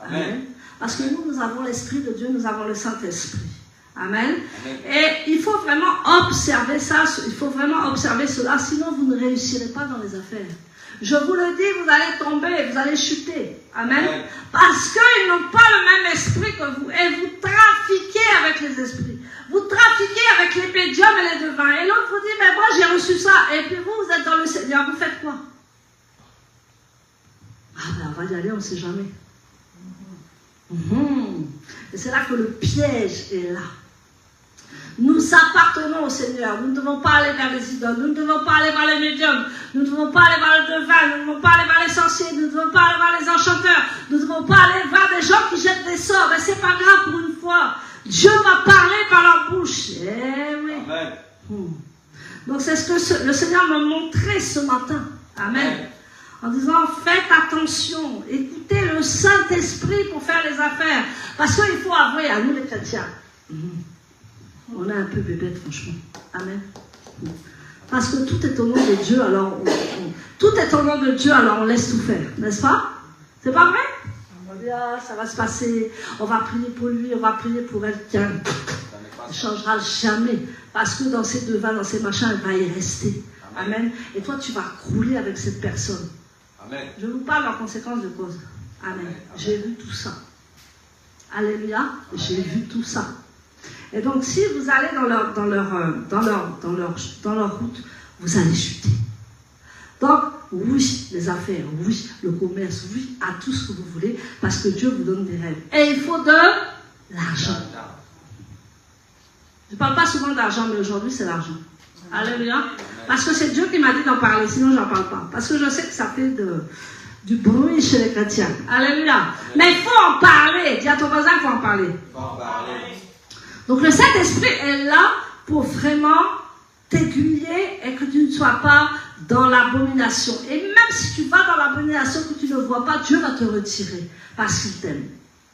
Amen.
Amen. Parce que nous avons l'Esprit de Dieu, nous avons le Saint-Esprit. Amen.
Amen.
Et il faut vraiment observer ça, il faut vraiment observer cela, sinon vous ne réussirez pas dans les affaires. Je vous le dis, vous allez tomber, vous allez chuter. Amen.
Amen.
Parce qu'ils n'ont pas le même esprit que vous. Et vous trafiquez avec les esprits. Vous trafiquez avec les médiums et les devins. Et l'autre vous dit, mais moi j'ai reçu ça. Et puis vous êtes dans le Seigneur, vous faites quoi? Ah ben on va y aller, on ne sait jamais. Et c'est là que le piège est là. Nous appartenons au Seigneur. Nous ne devons pas aller vers les idoles. Nous ne devons pas aller vers les médiums. Nous ne devons pas aller vers le devin. Nous ne devons pas aller vers les sorciers. Nous ne devons pas aller vers les enchanteurs. Nous ne devons pas aller vers des gens qui jettent des sorts. Mais c'est pas grave pour une fois. Dieu va parler par leur bouche. Eh oui.
Amen.
Donc c'est ce que le Seigneur m'a montré ce matin. Amen. En disant, faites attention. Écoutez le Saint-Esprit pour faire les affaires. Parce qu'il faut avouer à nous les chrétiens. On est un peu bébête, franchement. Amen. Parce que tout est au nom de Dieu, alors tout est au nom de Dieu, alors on laisse tout faire, n'est-ce pas? C'est pas vrai? On va dire, ah, ça va se passer, on va prier pour lui, on va prier pour elle. Tiens, il ne changera jamais. Parce que dans ces devins, dans ces machins, elle va y rester. Amen. Amen. Et toi, tu vas crouler avec cette personne.
Amen.
Je vous parle en conséquence de cause. Amen. Amen. J'ai vu tout ça. Alléluia. J'ai vu tout ça. Et donc, si vous allez dans leur route, vous allez chuter. Donc, oui, les affaires, oui, le commerce, oui, à tout ce que vous voulez, parce que Dieu vous donne des rêves. Et il faut de l'argent. Je ne parle pas souvent d'argent, mais aujourd'hui, c'est l'argent. Alléluia. Parce que c'est Dieu qui m'a dit d'en parler, sinon je n'en parle pas. Parce que je sais que ça fait du bruit chez les chrétiens. Alléluia. Mais il faut en parler. Dis à ton voisin qu'il faut en parler. Donc le Saint-Esprit est là pour vraiment t'aiguiller et que tu ne sois pas dans l'abomination. Et même si tu vas dans l'abomination que tu ne vois pas, Dieu va te retirer parce qu'il t'aime.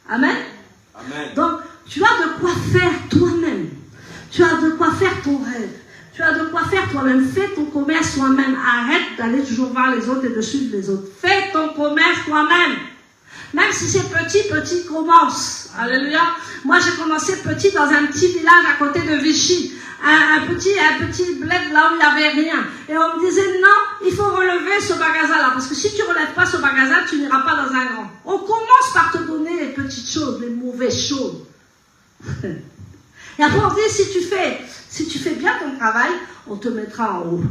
Amen.
Amen.
Donc tu as de quoi faire toi-même. Tu as de quoi faire ton rêve. Tu as de quoi faire toi-même. Fais ton commerce toi-même. Arrête d'aller toujours voir les autres et de suivre les autres. Fais ton commerce toi-même. Même si c'est petit, commence. Alléluia. Moi, j'ai commencé petit dans un petit village à côté de Vichy. Un petit bled là où il n'y avait rien. Et on me disait, non, il faut relever ce magasin-là. Parce que si tu ne relèves pas ce magasin, tu n'iras pas dans un grand. On commence par te donner les petites choses, les mauvaises choses. Et après, on dit, si tu fais bien ton travail, on te mettra en haut.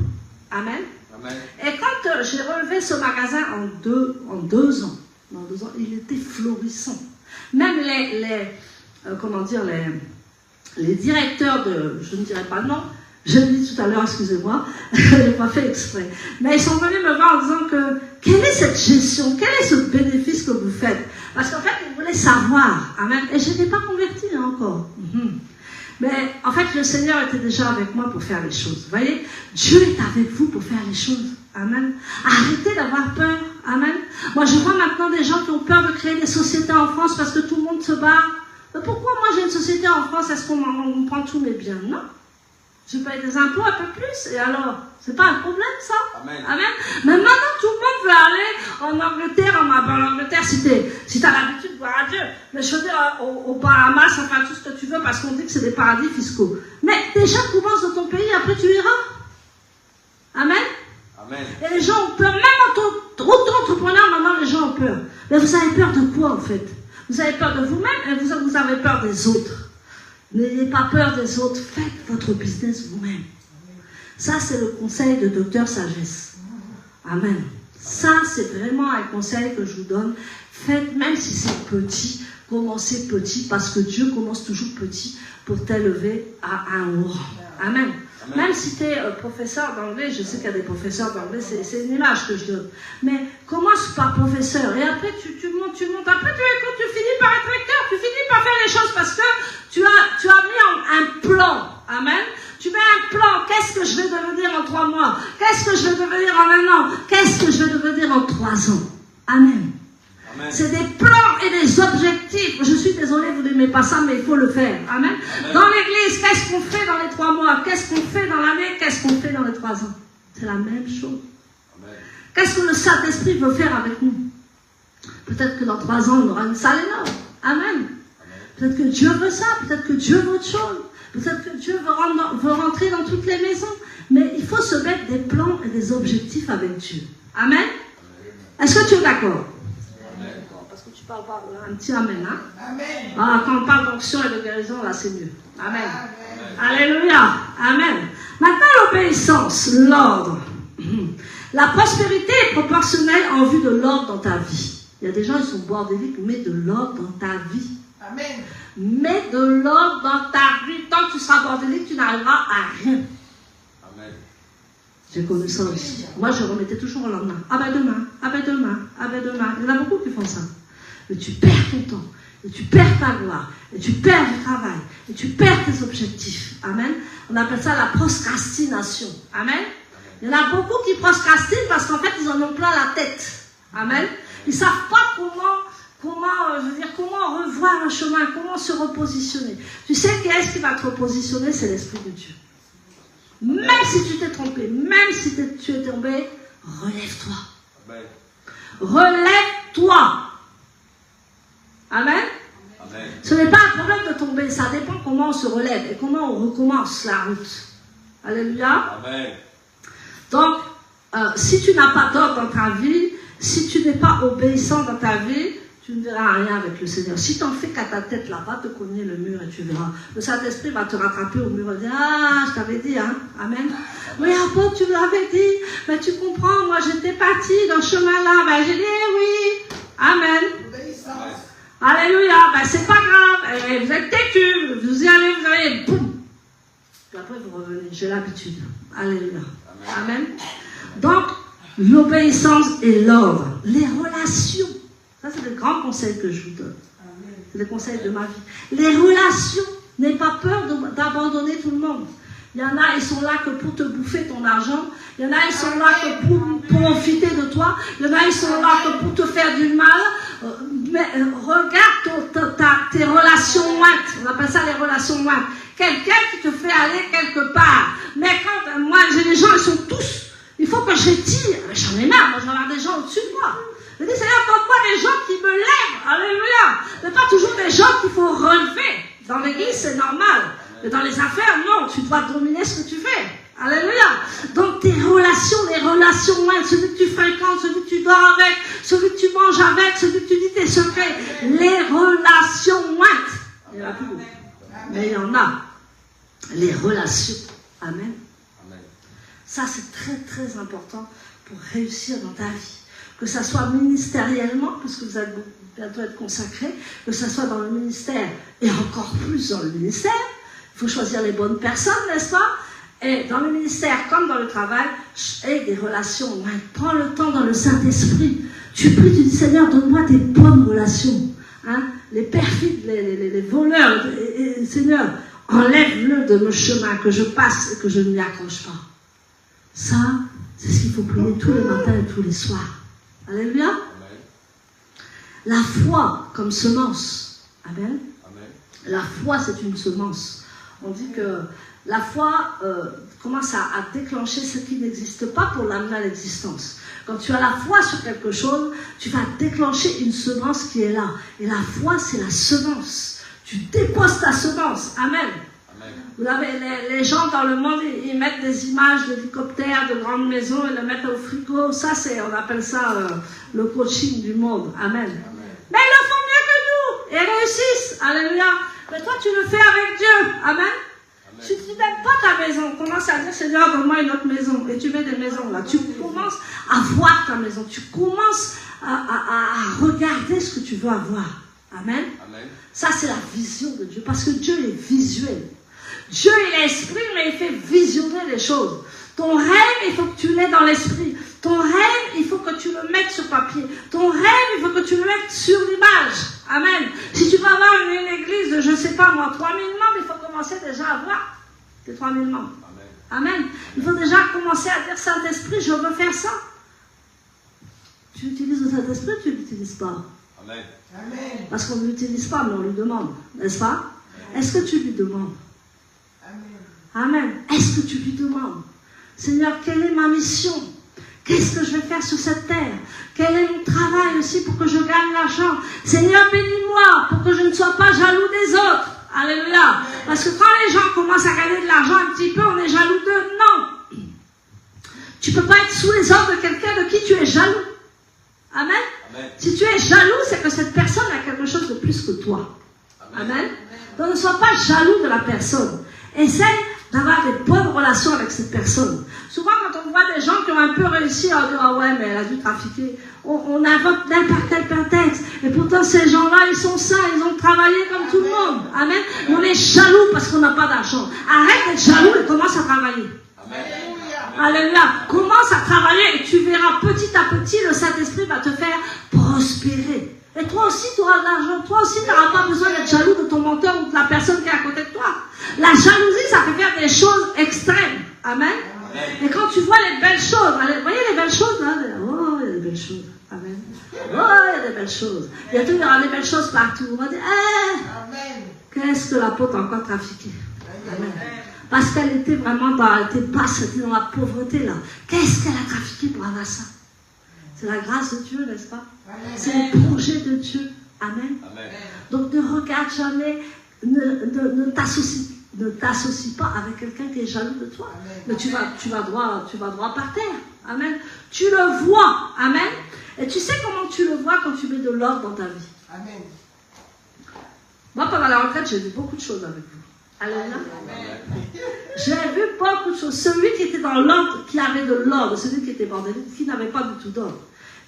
Amen. Amen. Et quand j'ai relevé ce magasin en deux ans, il était florissant. Même les directeurs je ne dirais pas le nom, je le dis tout à l'heure, excusez-moi, je n'ai pas fait exprès. Mais ils sont venus me voir en disant que, quelle est cette gestion, quel est ce bénéfice que vous faites? Parce qu'en fait, ils voulaient savoir. Amen. Et je n'étais pas convertie encore. Mais en fait, le Seigneur était déjà avec moi pour faire les choses. Vous voyez, Dieu est avec vous pour faire les choses. Amen. Arrêtez d'avoir peur. Amen. Moi, je vois maintenant des gens qui ont peur de créer des sociétés en France parce que tout le monde se bat. Mais pourquoi moi j'ai une société en France? Est-ce qu'on me prend tous mes biens? Non. Je paye des impôts un peu plus. Et alors, c'est pas un problème ça? Amen. Amen. Mais maintenant, tout le monde veut aller en Angleterre. En Angleterre, si tu as l'habitude de voir à Dieu. Mais je veux dire, aux Bahamas, enfin tout ce que tu veux, parce qu'on dit que c'est des paradis fiscaux. Mais déjà, commence dans ton pays, après tu iras. Amen. Amen. Et les gens ont peur. Même auto-entrepreneurs, maintenant, les gens ont peur. Mais vous avez peur de quoi, en fait? Vous avez peur de vous-même et vous avez peur des autres. N'ayez pas peur des autres. Faites votre business vous-même. Ça, c'est le conseil de Docteur Sagesse. Amen. Ça, c'est vraiment un conseil que je vous donne. Faites, même si c'est petit, commencez petit, parce que Dieu commence toujours petit pour t'élever à un haut rang. Amen. Amen. Même si tu es professeur d'anglais, je sais qu'il y a des professeurs d'anglais, c'est une image que je donne. Mais commence par professeur, et après tu montes. Après, quand tu finis par être recteur, tu finis par faire les choses parce que tu as mis un plan. Amen. Tu mets un plan. Qu'est-ce que je vais devenir en 3 mois? Qu'est-ce que je vais devenir en 1 an? Qu'est-ce que je vais devenir en 3 ans? Amen. Amen. C'est des plans et des objectifs. Je suis désolée, vous n'aimez pas ça, mais il faut le faire. Amen. Amen. Dans l'église, qu'est-ce qu'on fait dans les 3 mois? Qu'est-ce qu'on fait dans l'année? Qu'est-ce qu'on fait dans les 3 ans? C'est la même chose. Amen. Qu'est-ce que le Saint-Esprit veut faire avec nous? Peut-être que dans 3 ans, on aura une salle énorme. Amen. Amen. Peut-être que Dieu veut ça. Peut-être que Dieu veut autre chose. Peut-être que Dieu veut rentrer dans toutes les maisons. Mais il faut se mettre des plans et des objectifs avec Dieu. Amen. Amen. Est-ce que tu es d'accord? Parce que tu parles pas un petit amen, hein? Amen. Ah, quand on parle d'onction et de guérison, là, c'est mieux. Amen. Amen. Alléluia. Amen. Maintenant, l'obéissance, l'ordre. La prospérité est proportionnelle en vue de l'ordre dans ta vie. Il y a des gens, ils sont bordéliques, mets de l'ordre dans ta vie. Amen. Mets de l'ordre dans ta vie. Tant que tu seras bordélique, tu n'arriveras à rien. Amen. J'ai connu ça aussi. Moi, je remettais toujours au lendemain. Ah ben demain, ah ben demain, ah ben demain. Il y en a beaucoup qui font ça. Et tu perds ton temps. Et tu perds ta gloire. Et tu perds du travail. Et tu perds tes objectifs. Amen. On appelle ça la procrastination. Amen. Il y en a beaucoup qui procrastinent parce qu'en fait, ils en ont plein la tête. Amen. Ils ne savent pas comment revoir un chemin, comment se repositionner. Tu sais qu'est-ce qui va te repositionner? C'est l'Esprit de Dieu. Même si tu t'es trompé, même si tu es tombé, relève-toi. Amen. Relève-toi. Amen. Amen. Ce n'est pas un problème de tomber, ça dépend comment on se relève et comment on recommence la route. Alléluia. Amen. Donc, si tu n'as pas d'ordre dans ta vie, si tu n'es pas obéissant dans ta vie, tu ne verras rien avec le Seigneur. Si tu en fais qu'à ta tête, là, va te cogner le mur et tu verras. Le Saint-Esprit va te rattraper au mur et dire, ah, je t'avais dit, hein. Amen. Oui, après, tu me l'avais dit. Mais tu comprends, moi, j'étais partie dans ce chemin-là. Ben, j'ai dit, oui. Amen. Alléluia. Ben, c'est pas grave. Vous êtes têtus. Vous y allez, boum. Puis après, vous revenez. J'ai l'habitude. Alléluia. Amen. Donc, l'obéissance et l'ordre. Les relations. Ça, c'est le grand conseil que je vous donne. C'est le conseil de ma vie. Les relations. N'aie pas peur d'abandonner tout le monde. Il y en a, ils sont là que pour te bouffer ton argent. Il y en a, ils sont là que pour profiter de toi. Il y en a, ils sont là que pour te faire du mal. Mais regarde tes relations moites. On appelle ça les relations moites. Quelqu'un qui te fait aller quelque part. Mais quand moi, j'ai des gens, ils sont tous. Il faut que j'étire. Mais j'en ai marre. Moi, je vais avoir des gens au-dessus de moi. Je dis, Seigneur, pourquoi des gens qui me lèvent? Alléluia. Mais pas toujours des gens qu'il faut relever. Dans l'église, c'est normal. Mais dans les affaires, non. Tu dois dominer ce que tu fais. Alléluia. Donc tes relations, les relations moindres, celui que tu fréquentes, celui que tu dors avec, celui que tu manges avec, celui que tu dis tes secrets, les relations moindres. Il n'y en a plus beaucoup. Mais il y en a. Les relations. Amen. Ça, c'est très, très important pour réussir dans ta vie. Que ça soit ministériellement, parce que vous allez bientôt être consacré, que ça soit dans le ministère et encore plus dans le ministère. Il faut choisir les bonnes personnes, n'est-ce pas? Et dans le ministère comme dans le travail, et des relations. Ouais, prends le temps dans le Saint-Esprit. Tu pries, tu dis, Seigneur, donne-moi des bonnes relations. Hein? Les perfides, les voleurs, et, Seigneur, enlève-le de mon chemin, que je passe et que je ne m'y accroche pas. Ça, c'est ce qu'il faut prier tous les matins et tous les soirs. Alléluia. Amen. La foi comme semence. Amen. Amen. La foi, c'est une semence. On dit que la foi commence à déclencher ce qui n'existe pas pour l'amener à l'existence. Quand tu as la foi sur quelque chose, tu vas déclencher une semence qui est là. Et la foi, c'est la semence. Tu déposes ta semence. Amen. Vous avez les gens dans le monde, ils mettent des images d'hélicoptères, de grandes maisons, ils le mettent au frigo. Ça, on appelle ça le coaching du monde. Amen. Mais ils le font mieux que nous. Ils réussissent. Alléluia. Mais toi, tu le fais avec Dieu. Amen. Tu ne donnes pas ta maison. Commence à dire, Seigneur, donne-moi une autre maison. Et tu mets des maisons là. Tu commences à voir ta maison. Tu commences à regarder ce que tu veux avoir. Amen. Amen. Ça, c'est la vision de Dieu. Parce que Dieu est visuel. Dieu, il est esprit, mais il fait visionner les choses. Ton rêve, il faut que tu l'aies dans l'esprit. Ton rêve, il faut que tu le mettes sur papier. Ton rêve, il faut que tu le mettes sur l'image. Amen. Si tu veux avoir une église de, je ne sais pas moi, 3000 membres, il faut commencer déjà à voir tes 3000 membres. Amen. Amen. Il faut déjà commencer à dire, Saint-Esprit, je veux faire ça. Tu utilises le Saint-Esprit ou tu ne l'utilises pas? Amen. Parce qu'on ne l'utilise pas, mais on lui demande. N'est-ce pas? Est-ce que tu lui demandes? Amen. Est-ce que tu lui demandes? Seigneur, quelle est ma mission? Qu'est-ce que je vais faire sur cette terre? Quel est mon travail aussi pour que je gagne l'argent? Seigneur, bénis-moi pour que je ne sois pas jaloux des autres. Alléluia. Parce que quand les gens commencent à gagner de l'argent un petit peu, on est jaloux d'eux. Non. Tu ne peux pas être sous les ordres de quelqu'un de qui tu es jaloux. Amen. Amen. Si tu es jaloux, c'est que cette personne a quelque chose de plus que toi. Amen. Amen. Donc ne sois pas jaloux de la personne. Essaye d'avoir des bonnes relations avec cette personne. Souvent, quand on voit des gens qui ont un peu réussi, on dit, ah ouais, mais elle a dû trafiquer. On invoque n'importe quel prétexte. Et pourtant, ces gens-là, ils sont sains, ils ont travaillé comme tout le monde. Amen. On est jaloux parce qu'on n'a pas d'argent. Arrête d'être jaloux et commence à travailler. Amen. Alléluia. Commence à travailler et tu verras petit à petit, le Saint-Esprit va te faire prospérer. Et toi aussi, tu auras de l'argent. Toi aussi, tu n'auras pas besoin d'être jaloux de ton mentor ou de la personne qui est à côté de toi. La jalousie, ça fait faire des choses extrêmes. Amen. Amen. Et quand tu vois les belles choses, vous voyez les belles choses là? Oh, il y a des belles choses. Amen. Oh, il y a des belles choses. Bientôt, il y aura des belles choses partout. On va dire, qu'est-ce que l'apôtre a encore trafiqué? Amen. Parce qu'elle était vraiment elle était basse, elle était dans la pauvreté là. Qu'est-ce qu'elle a trafiqué pour avoir ça? C'est la grâce de Dieu, n'est-ce pas? C'est le projet de Dieu. Amen. Amen. Donc ne regarde jamais, ne t'associe pas avec quelqu'un qui est jaloux de toi. Amen. Mais tu vas droit par terre. Amen. Tu le vois. Amen. Et tu sais comment tu le vois quand tu mets de l'ordre dans ta vie. Amen. Moi, pendant la retraite, j'ai vu beaucoup de choses avec vous. Alléluia. J'ai vu beaucoup de choses. Celui qui était dans l'ordre, qui avait de l'ordre, celui qui était bordélique, qui n'avait pas du tout d'ordre.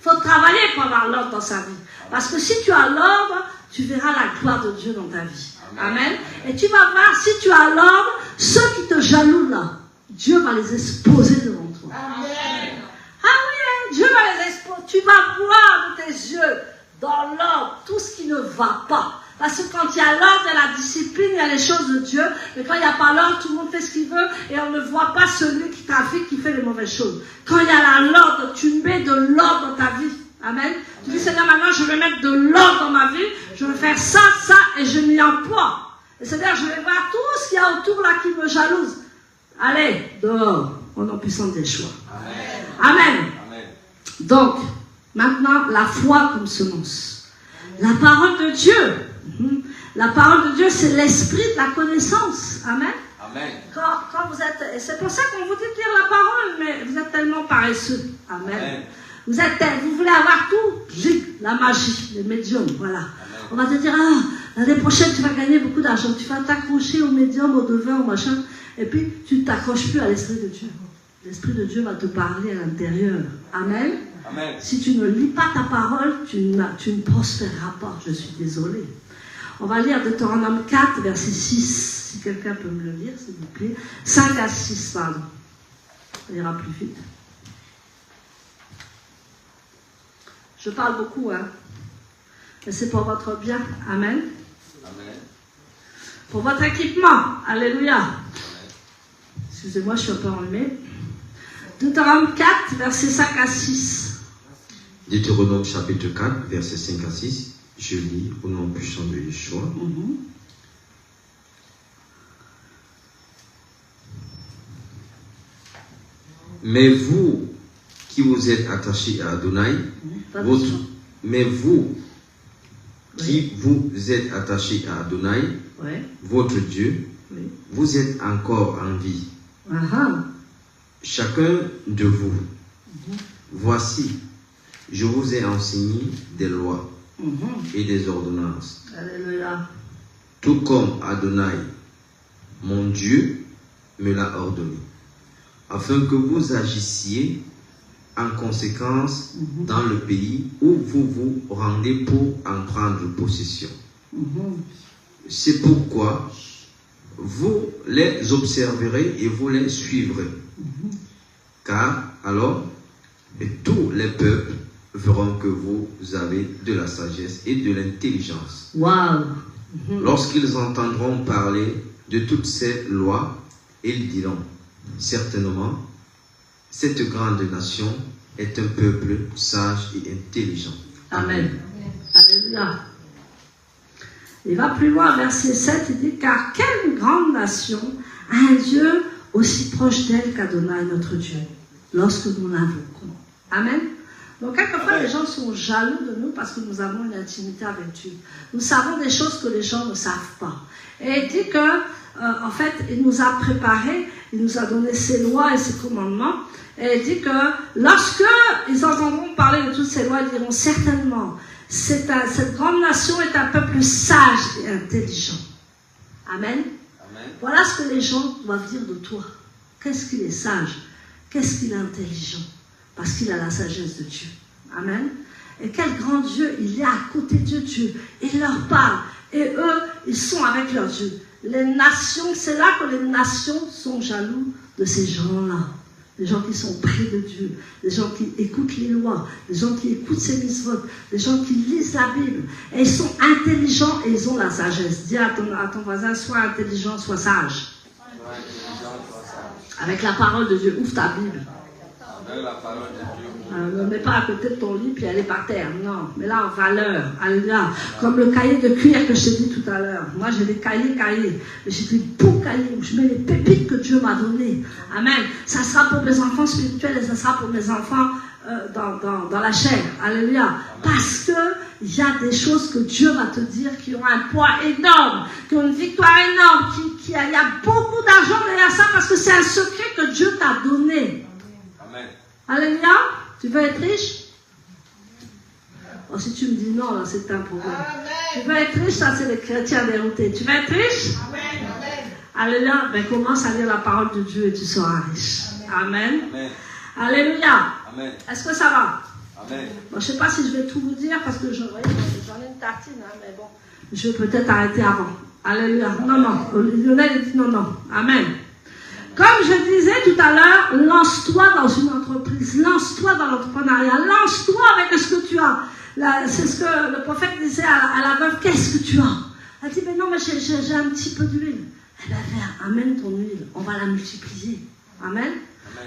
Il faut travailler pour avoir l'ordre dans sa vie. Parce que si tu as l'ordre, tu verras la gloire de Dieu dans ta vie. Amen. Et tu vas voir, si tu as l'ordre, Ceux qui te jalousent là, Dieu va les exposer devant toi.
Amen.
Ah oui, Dieu va les exposer. Tu vas voir de tes yeux, dans l'ordre, tout ce qui ne va pas. Parce que quand il y a l'ordre et la discipline, il y a les choses de Dieu. Mais quand il n'y a pas l'ordre, tout le monde fait ce qu'il veut et on ne voit pas celui qui trafique, qui fait les mauvaises choses. Quand il y a l'ordre, tu mets de l'ordre dans ta vie. Amen. Tu dis, Seigneur, maintenant je vais mettre de l'ordre dans ma vie. Je vais faire ça, ça et je m'y emploie. Et c'est-à-dire, je vais voir tout ce qu'il y a autour là qui me jalouse. Allez, dehors, au nom puissant des choix. Amen.
Amen.
Donc, maintenant, la foi comme semence. La parole de Dieu. La parole de Dieu, c'est l'esprit de la connaissance. Amen.
Amen.
Quand vous êtes, et c'est pour ça qu'on vous dit de lire la parole, mais vous êtes tellement paresseux. Amen.
Amen.
Vous voulez avoir tout, la magie, les médiums, voilà.
Amen.
On va te dire, ah, l'année prochaine, tu vas gagner beaucoup d'argent. Tu vas t'accrocher au médium, au devin, au machin, et puis tu ne t'accroches plus à l'Esprit de Dieu. L'Esprit de Dieu va te parler à l'intérieur. Amen.
Amen.
Si tu ne lis pas ta parole, tu ne prospéreras pas. Je suis désolée. On va lire Deutéronome 4, verset 6. Si quelqu'un peut me le lire, s'il vous plaît. 5 à 6, pardon. Ça ira plus vite. Je parle beaucoup, hein. Mais c'est pour votre bien. Amen.
Amen.
Pour votre équipement. Alléluia. Excusez-moi, je suis un peu enrhumée. Deutéronome 4, verset 5 à 6.
Deutéronome chapitre 4, verset 5 à 6. Je lis au nom puissant de Yeshua. Mais vous qui vous êtes attachés à Adonai, mais vous qui vous êtes attachés à Adonai, votre Dieu, vous êtes encore en vie. Chacun de vous, voici, je vous ai enseigné des lois et des ordonnances.
Alléluia.
Tout comme Adonai, mon Dieu, me l'a ordonné, afin que vous agissiez en conséquence dans le pays où vous vous rendez pour en prendre possession. C'est pourquoi vous les observerez et vous les suivrez. Car alors, tous les peuples verront que vous avez de la sagesse et de l'intelligence.
Wow.
Lorsqu'ils entendront parler de toutes ces lois, ils diront, certainement, cette grande nation est un peuple sage et intelligent.
Amen. Alléluia. Il va plus loin, verset 7, il dit, car quelle grande nation a un Dieu aussi proche d'elle qu'Adonai, notre Dieu, lorsque nous l'invoquons. Amen. Donc, quelquefois, les gens sont jaloux de nous parce que nous avons une intimité avec Dieu. Nous savons des choses que les gens ne savent pas. Et il dit que, en fait, il nous a préparé, il nous a donné ses lois et ses commandements. Et il dit que lorsque ils entendront parler de toutes ces lois, ils diront certainement, cette grande nation est un peuple sage et intelligent. Amen.
Amen.
Voilà ce que les gens doivent dire de toi. Qu'est-ce qu'il est sage? Qu'est-ce qu'il est intelligent? Parce qu'il a la sagesse de Dieu. Amen. Et quel grand Dieu, il est à côté de Dieu. Il leur parle. Et eux, ils sont avec leur Dieu. Les nations, c'est là que les nations sont jaloux de ces gens-là. Des gens qui sont près de Dieu, des gens qui écoutent les lois, des gens qui écoutent ses mitzvot, des gens qui lisent la Bible. Et ils sont intelligents et ils ont la sagesse. Dis à ton voisin, sois intelligent, sois sage. Avec la parole de Dieu, ouvre ta Bible.
Avec la parole de Dieu.
Ne mets pas à côté de ton lit puis elle est par terre. Non, mais là en valeur. Alléluia. Comme le cahier de cuir que je t'ai dit tout à l'heure. Moi j'ai des cahiers. J'ai des beaux cahiers où je mets les pépites que Dieu m'a données. Amen. Ça sera pour mes enfants spirituels et ça sera pour mes enfants dans la chair. Alléluia. Parce que il y a des choses que Dieu va te dire qui ont un poids énorme, qui ont une victoire énorme, il y a beaucoup d'argent derrière ça parce que c'est un secret que Dieu t'a donné.
Amen.
Alléluia. Tu veux être riche? Oh, si tu me dis non, là, c'est un problème. Amen. Tu veux être riche, ça, c'est les chrétiens déroutés. Tu veux être riche? Amen. Alléluia. Ben, commence à lire la parole de Dieu et tu seras riche. Amen. Amen. Alléluia.
Amen.
Est-ce que ça va?
Amen.
Bon, je ne sais pas si je vais tout vous dire parce que j'en ai une tartine, hein, mais bon, je vais peut-être arrêter avant. Alléluia. Non, non. Lionel dit non, non. Amen. Comme je disais tout à l'heure, lance-toi dans une entreprise, lance-toi dans l'entrepreneuriat, lance-toi avec ce que tu as. C'est ce que le prophète disait à la veuve, qu'est-ce que tu as? Elle dit, mais non, mais j'ai un petit peu d'huile. Eh bien, viens, amène ton huile, on va la multiplier. Amen.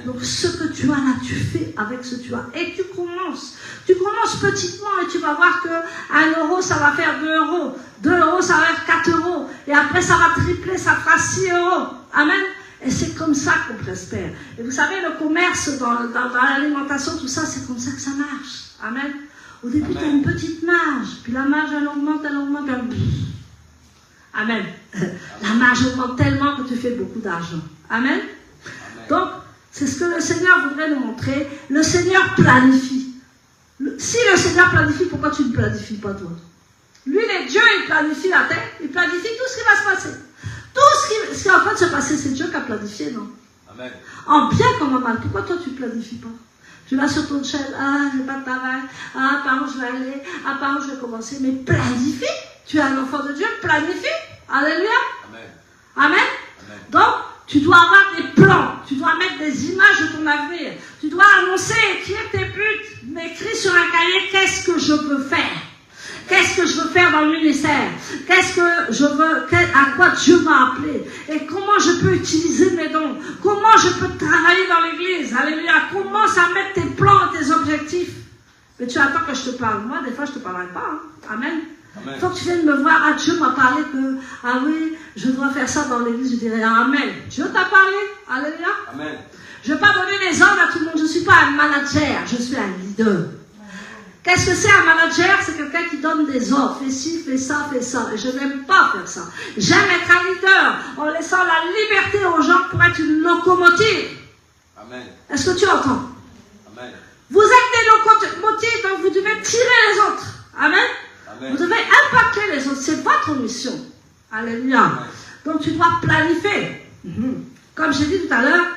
Donc ce que tu as là, tu fais avec ce que tu as. Et tu commences. Tu commences petitement et tu vas voir que 1 euro, ça va faire 2 euros. 2 euros, ça va faire 4 euros. Et après, ça va tripler, ça fera 6 euros. Amen. Et c'est comme ça qu'on prospère. Et vous savez, le commerce, dans l'alimentation, tout ça, c'est comme ça que ça marche. Amen. Au début, tu as une petite marge. Puis la marge, elle augmente. Amen. La marge augmente tellement que tu fais beaucoup d'argent. Amen. Donc, c'est ce que le Seigneur voudrait nous montrer. Le Seigneur planifie. Si le Seigneur planifie, pourquoi tu ne planifies pas toi? Lui, les dieux, il planifie la terre, il planifie tout ce qui va se passer. Tout ce qui est en train de se passer, c'est Dieu qui a planifié, non?
Amen.
En bien comme en mal. Pourquoi toi, tu ne planifies pas? Tu vas sur ton chaîne, je n'ai pas de travail, par où je vais aller, par où je vais commencer. Mais planifie. Tu es un enfant de Dieu, planifie. Alléluia.
Amen.
Amen.
Amen.
Donc, tu dois avoir des plans, tu dois mettre des images de ton avenir, tu dois annoncer, écrire tes buts, m'écrire sur un cahier, qu'est-ce que je veux faire? Qu'est-ce que je veux faire dans le ministère? Qu'est-ce que je veux, à quoi Dieu m'a appelé? Et comment je peux utiliser mes dons? Comment je peux travailler dans l'église? Alléluia. Commence à mettre tes plans et tes objectifs. Mais tu attends que je te parle. Moi, des fois, je ne te parlerai pas. Hein. Amen. Il faut que tu viennes me voir. Dieu m'a parlé que, oui, je dois faire ça dans l'église. Je dirais, amen. Dieu t'a parlé. Alléluia. Amen. Je ne vais pas donner les ordres à tout le monde. Je ne suis pas un manager. Je suis un leader. Qu'est-ce que c'est un manager? C'est quelqu'un qui donne des ordres. Fais ci, fais ça, fais ça. Et je n'aime pas faire ça. J'aime être un leader en laissant la liberté aux gens pour être une locomotive. Amen. Est-ce que tu entends? Amen. Vous êtes des locomotives, donc vous devez tirer les autres. Amen. Amen. Vous devez impacter les autres. C'est votre mission. Alléluia. Amen. Donc tu dois planifier. Comme j'ai dit tout à l'heure,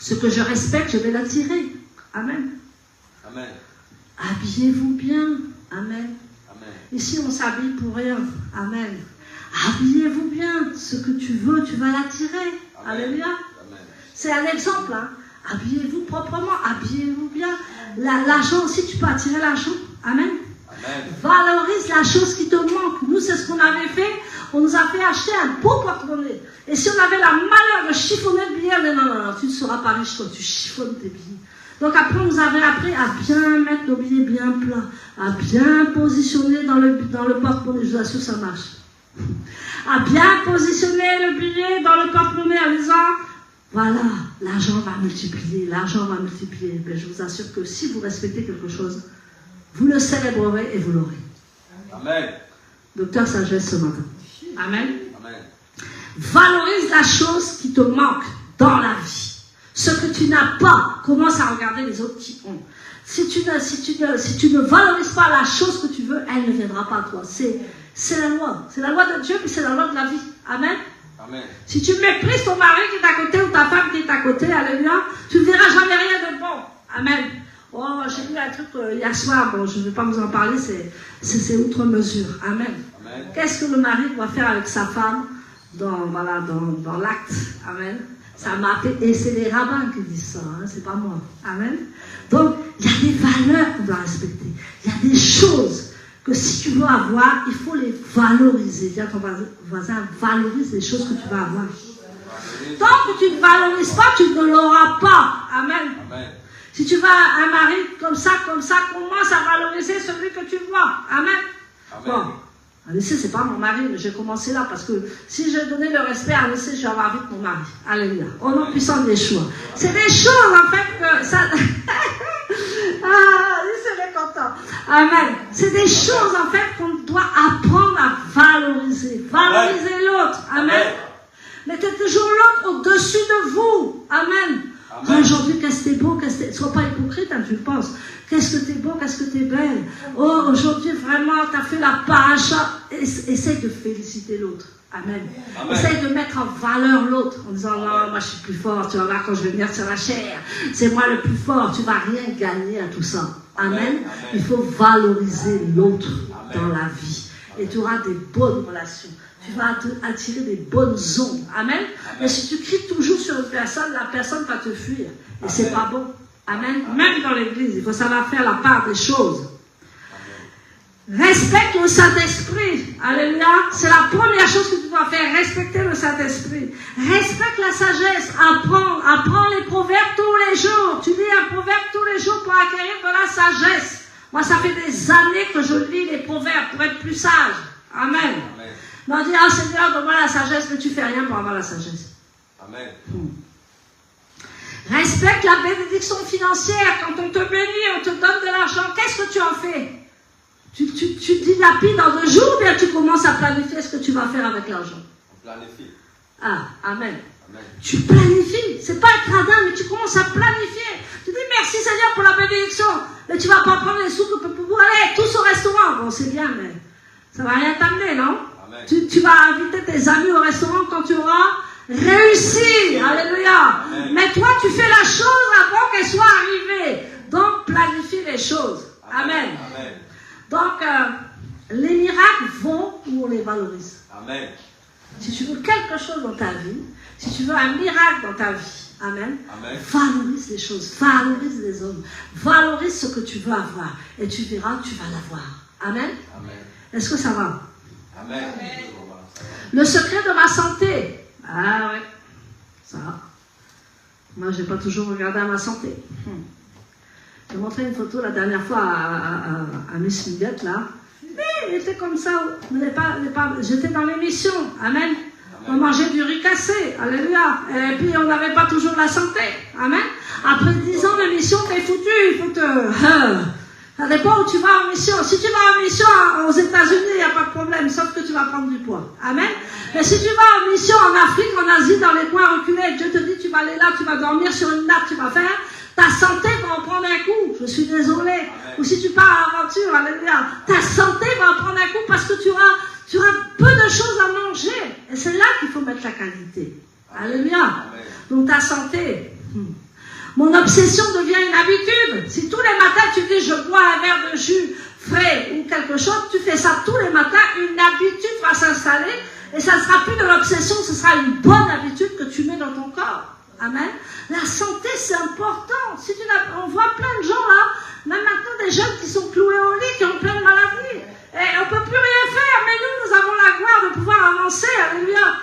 ce que je respecte, je vais l'attirer. Amen. Amen. Habillez-vous bien. Amen. Amen. Ici, on s'habille pour rien. Amen. Habillez-vous bien. Ce que tu veux, tu vas l'attirer. Alléluia. Amen. C'est un exemple. Hein. Habillez-vous proprement. Habillez-vous bien. L'argent aussi, tu peux attirer l'argent. Amen. Amen. Valorise la chose qui te manque. Nous, c'est ce qu'on avait fait. On nous a fait acheter un beau porte-monnaie. Et si on avait la malheur de chiffonner le billet, on dit non, tu ne seras pas riche quand tu chiffonnes tes billets. Donc après, on nous avait appris à bien mettre nos billets bien plats, à bien positionner dans le porte-monnaie. Je vous assure, ça marche. À bien positionner le billet dans le porte-monnaie en disant, voilà, l'argent va multiplier, l'argent va multiplier. Mais je vous assure que si vous respectez quelque chose, vous le célébrerez et vous l'aurez. Amen. Docteur Sagesse ce matin. Amen. Amen. Valorise la chose qui te manque dans la vie. Ce que tu n'as pas, commence à regarder les autres qui ont. Si tu ne valorises pas la chose que tu veux, elle ne viendra pas à toi. C'est la loi. C'est la loi de Dieu, puis c'est la loi de la vie. Amen. Amen. Si tu méprises ton mari qui est à côté ou ta femme qui est à côté, alléluia, tu ne verras jamais rien de bon. Amen. Oh, j'ai vu un truc hier soir, bon, je ne vais pas vous en parler, c'est outre mesure. Amen. Amen. Qu'est-ce que le mari doit faire avec sa femme dans l'acte? Amen. Ça m'a fait, et c'est les rabbins qui disent ça, hein, c'est pas moi. Amen. Donc, il y a des valeurs qu'on doit respecter. Il y a des choses que si tu veux avoir, il faut les valoriser. Dis à ton voisin, valorise les choses que tu vas avoir. Tant que tu ne valorises pas, tu ne l'auras pas. Amen. Amen. Si tu veux un mari comme ça, commence à valoriser celui que tu vois. Amen. Amen. Bon. Anissé, c'est pas mon mari, mais j'ai commencé là parce que si j'ai donné le respect à Anissé, je vais avoir vite mon mari. Alléluia. Au nom puissant des choix. C'est des choses en fait que ça. Anissé est content. Amen. C'est des choses en fait qu'on doit apprendre à valoriser. Valoriser l'autre. Amen. Mettez toujours l'autre au-dessus de vous. Amen. Aujourd'hui, qu'est-ce que t'es beau, sois pas hypocrite, hein, tu le penses. Qu'est-ce que t'es beau, qu'est-ce que t'es belle. Oh, aujourd'hui, vraiment, t'as fait la paracha. Essaye de féliciter l'autre. Amen. Essaye de mettre en valeur l'autre en disant, non, moi je suis plus fort, tu vas voir quand je vais venir sur la chair. C'est moi le plus fort, tu vas rien gagner à tout ça. Amen. Il faut valoriser l'autre dans la vie. Et tu auras des bonnes relations. Tu vas attirer des bonnes ondes. Amen. Mais si tu cries toujours sur une personne, la personne va te fuir. Et c'est pas bon. Amen. Même dans l'église, il faut savoir faire la part des choses. Respecte le Saint-Esprit. Alléluia. C'est la première chose que tu dois faire. Respecter le Saint-Esprit. Respecte la sagesse. Apprends les proverbes tous les jours. Tu lis un proverbe tous les jours pour acquérir de la sagesse. Moi, ça fait des années que je lis les proverbes pour être plus sage. Amen. On dit, ah Seigneur, donne-moi la sagesse, mais tu fais rien pour avoir la sagesse. Amen. Respecte la bénédiction financière. Quand on te bénit, on te donne de l'argent. Qu'est-ce que tu en fais? Tu dilapides dans 2 jours, ou bien tu commences à planifier ce que tu vas faire avec l'argent?
On planifie.
Ah, amen.
Amen.
Tu planifies. C'est pas être radin, mais tu commences à planifier. Tu dis merci Seigneur pour la bénédiction. Mais tu vas pas prendre les sous que pour aller tous au restaurant. Bon, c'est bien, mais ça va rien t'amener, non? Tu vas inviter tes amis au restaurant quand tu auras réussi. Alléluia. Amen. Mais toi, tu fais la chose avant qu'elle soit arrivée. Donc, planifie les choses. Amen. Amen. Donc, les miracles vont où on les valorise. Amen. Si tu veux quelque chose dans ta vie, si tu veux un miracle dans ta vie, amen, amen, valorise les choses, valorise les hommes, valorise ce que tu veux avoir. Et tu verras, tu vas l'avoir. Amen. Amen. Est-ce que ça va? Amen. Le secret de ma santé. Ah ouais, ça va. Moi, je n'ai pas toujours regardé à ma santé. J'ai montré une photo la dernière fois à Miss Miguette, là. Mais il était comme ça. J'étais dans l'émission. Amen. On mangeait du riz cassé. Alléluia. Et puis, on n'avait pas toujours la santé. Amen. Après 10 ans de mission, t'es foutu. Il faut te... Ça dépend où tu vas en mission. Si tu vas en mission aux États-Unis, il n'y a pas de problème, sauf que tu vas prendre du poids. Amen. Mais si tu vas en mission en Afrique, en Asie, dans les coins reculés, Dieu te dit, tu vas aller là, tu vas dormir sur une nappe, tu vas faire, ta santé va en prendre un coup. Je suis désolée. Amen. Ou si tu pars à l'aventure, alléluia, ta santé va en prendre un coup parce que tu auras peu de choses à manger. Et c'est là qu'il faut mettre la qualité. Alléluia. Donc ta santé... Mon obsession devient une habitude. Si tous les matins tu dis je bois un verre de jus frais ou quelque chose, tu fais ça tous les matins, une habitude va s'installer et ça ne sera plus de l'obsession, ce sera une bonne habitude que tu mets dans ton corps. Amen. La santé c'est important. On voit plein de gens là, même maintenant des jeunes qui sont cloués au lit, qui ont plein de maladies. Et on ne peut plus rien faire, mais nous avons la gloire de pouvoir avancer. Alléluia.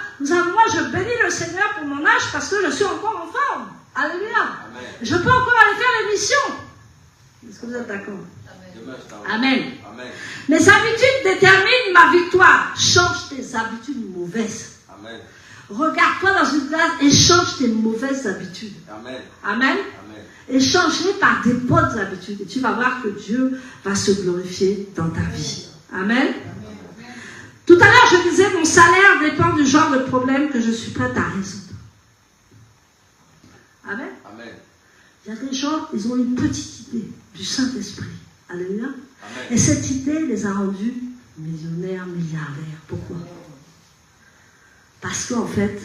Moi je bénis le Seigneur pour mon âge parce que je suis encore en forme. Alléluia. Amen. Je peux encore aller faire l'émission. Est-ce que vous êtes d'accord? Amen. Amen. Mes habitudes déterminent ma victoire. Change tes habitudes mauvaises. Amen. Regarde-toi dans une glace et change tes mauvaises habitudes. Amen. Amen. Amen. Et change-les par des bonnes habitudes. Et tu vas voir que Dieu va se glorifier dans ta vie. Amen. Amen. Tout à l'heure, je disais, mon salaire dépend du genre de problème que je suis prête à résoudre. Amen. Amen. Il y a des gens, ils ont une petite idée du Saint-Esprit. Alléluia. Amen. Et cette idée les a rendus millionnaires, milliardaires. Pourquoi? Parce qu'en fait,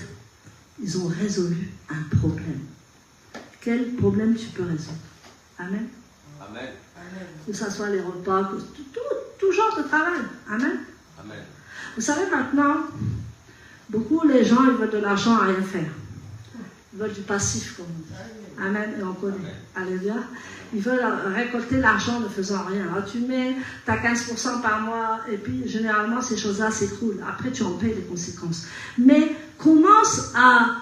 ils ont résolu un problème. Quel problème tu peux résoudre? Amen. Amen. Que ce soit les repas, tout genre de travail. Amen. Amen. Vous savez maintenant, beaucoup les gens, ils veulent de l'argent à rien faire. Ils veulent du passif, comme on dit. Amen, et on connaît. Alléluia. Ils veulent récolter l'argent en ne faisant rien. Alors tu mets, tu as 15% par mois, et puis généralement ces choses-là s'écroulent. Après tu en payes les conséquences. Mais commence à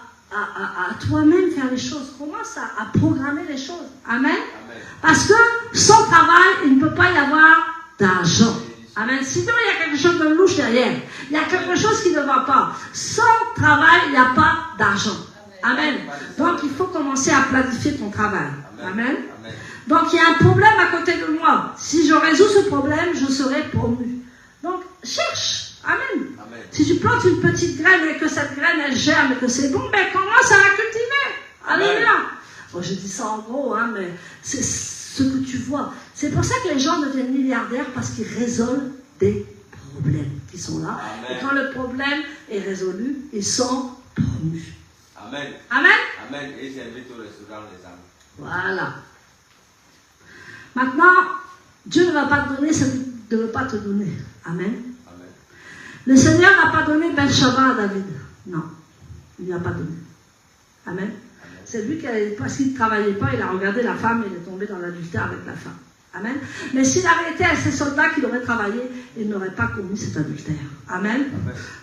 toi-même faire les choses. Commence à programmer les choses. Amen. Amen. Parce que sans travail, il ne peut pas y avoir d'argent. Amen. Sinon, il y a quelque chose de louche derrière. Il y a quelque chose qui ne va pas. Sans travail, il n'y a pas d'argent. Amen. Donc, il faut commencer à planifier ton travail. Amen. Amen. Donc, il y a un problème à côté de moi. Si je résous ce problème, je serai promu. Donc, cherche. Amen. Amen. Si tu plantes une petite graine et que cette graine, elle germe et que c'est bon, ben, commence à la cultiver. Alléluia. Bon, je dis ça en gros, hein, mais c'est ce que tu vois. C'est pour ça que les gens deviennent milliardaires, parce qu'ils résolvent des problèmes qui sont là. Amen. Et quand le problème est résolu, ils sont promus. Amen. Amen. Amen. Et j'invite au restaurant les amis. Voilà. Maintenant, Dieu ne va pas te donner ce qu'il ne veut pas te donner. Amen. Amen. Le Seigneur n'a pas donné Bathsheba à David. Non, il ne lui a pas donné. Amen. C'est lui qui, parce qu'il ne travaillait pas, il a regardé la femme et il est tombé dans l'adultère avec la femme. Amen. Mais s'il avait été à ces soldats qui l'auraient travaillé, il n'aurait pas commis cet adultère. Amen.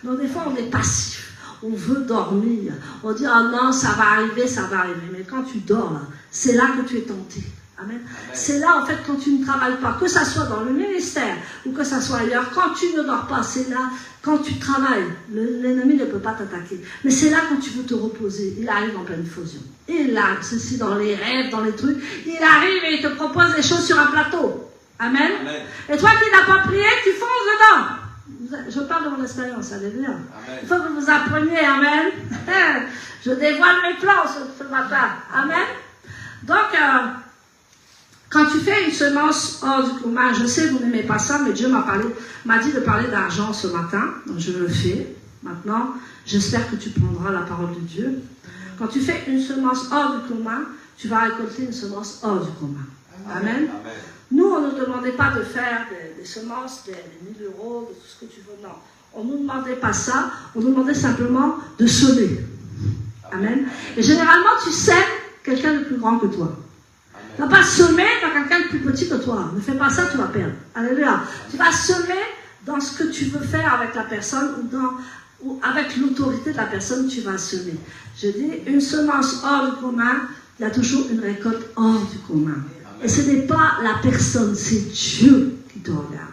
Donc des fois on est passif. On veut dormir. On dit, oh non, ça va arriver, ça va arriver. Mais quand tu dors là, c'est là que tu es tenté. Amen. C'est là, en fait, quand tu ne travailles pas, que ça soit dans le ministère ou que ça soit ailleurs, quand tu ne dors pas, c'est là, quand tu travailles, l'ennemi ne peut pas t'attaquer. Mais c'est là quand tu veux te reposer. Il arrive en pleine fusion. Il a ceci dans les rêves, dans les trucs. Il arrive et il te propose des choses sur un plateau. Amen. Amen. Et toi qui n'as pas prié, tu fonces dedans. Je parle de mon expérience, alléluia. Il faut que vous appreniez, amen. Je dévoile mes plans ce matin. Amen. Donc, quand tu fais une semence hors du commun, je sais que vous n'aimez pas ça, mais Dieu m'a dit de parler d'argent ce matin, donc je le fais. Maintenant, j'espère que tu prendras la parole de Dieu. Quand tu fais une semence hors du commun, tu vas récolter une semence hors du commun. Amen. Amen. Nous, on ne nous demandait pas de faire des semences, des 1000 euros, de tout ce que tu veux, non. On ne nous demandait pas ça, on nous demandait simplement de semer. Amen. Et généralement, tu sèmes quelqu'un de plus grand que toi. Tu ne vas pas semer dans quelqu'un de plus petit que toi. Ne fais pas ça, tu vas perdre. Alléluia. Tu vas semer dans ce que tu veux faire avec la personne ou avec l'autorité de la personne, tu vas semer. Je dis, une semence hors du commun, il y a toujours une récolte hors du commun. Et ce n'est pas la personne, c'est Dieu qui te regarde.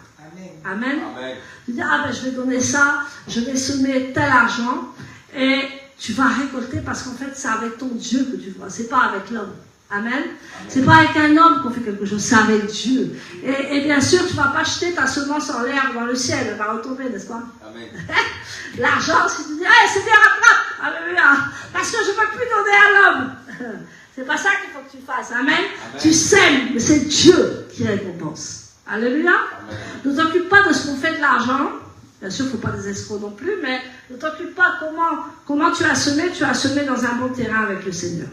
Amen. Amen. Tu dis, ah ben je vais donner ça, je vais semer tel argent, et tu vas récolter parce qu'en fait, c'est avec ton Dieu que tu vois, c'est pas avec l'homme. Amen. C'est pas avec un homme qu'on fait quelque chose, c'est avec Dieu. Et bien sûr, tu ne vas pas jeter ta semence en l'air dans le ciel, elle va retomber, n'est-ce pas? Amen. L'argent, si tu dis, hey, c'est bien, rattrape, alléluia, parce que je ne peux plus donner à l'homme. C'est pas ça qu'il faut que tu fasses. Amen. Amen. Tu sèmes, mais c'est Dieu qui récompense. Alléluia. Amen. Ne t'occupe pas de ce qu'on fait de l'argent. Bien sûr, il ne faut pas des escrocs non plus, mais ne t'occupe pas comment tu as semé dans un bon terrain avec le Seigneur.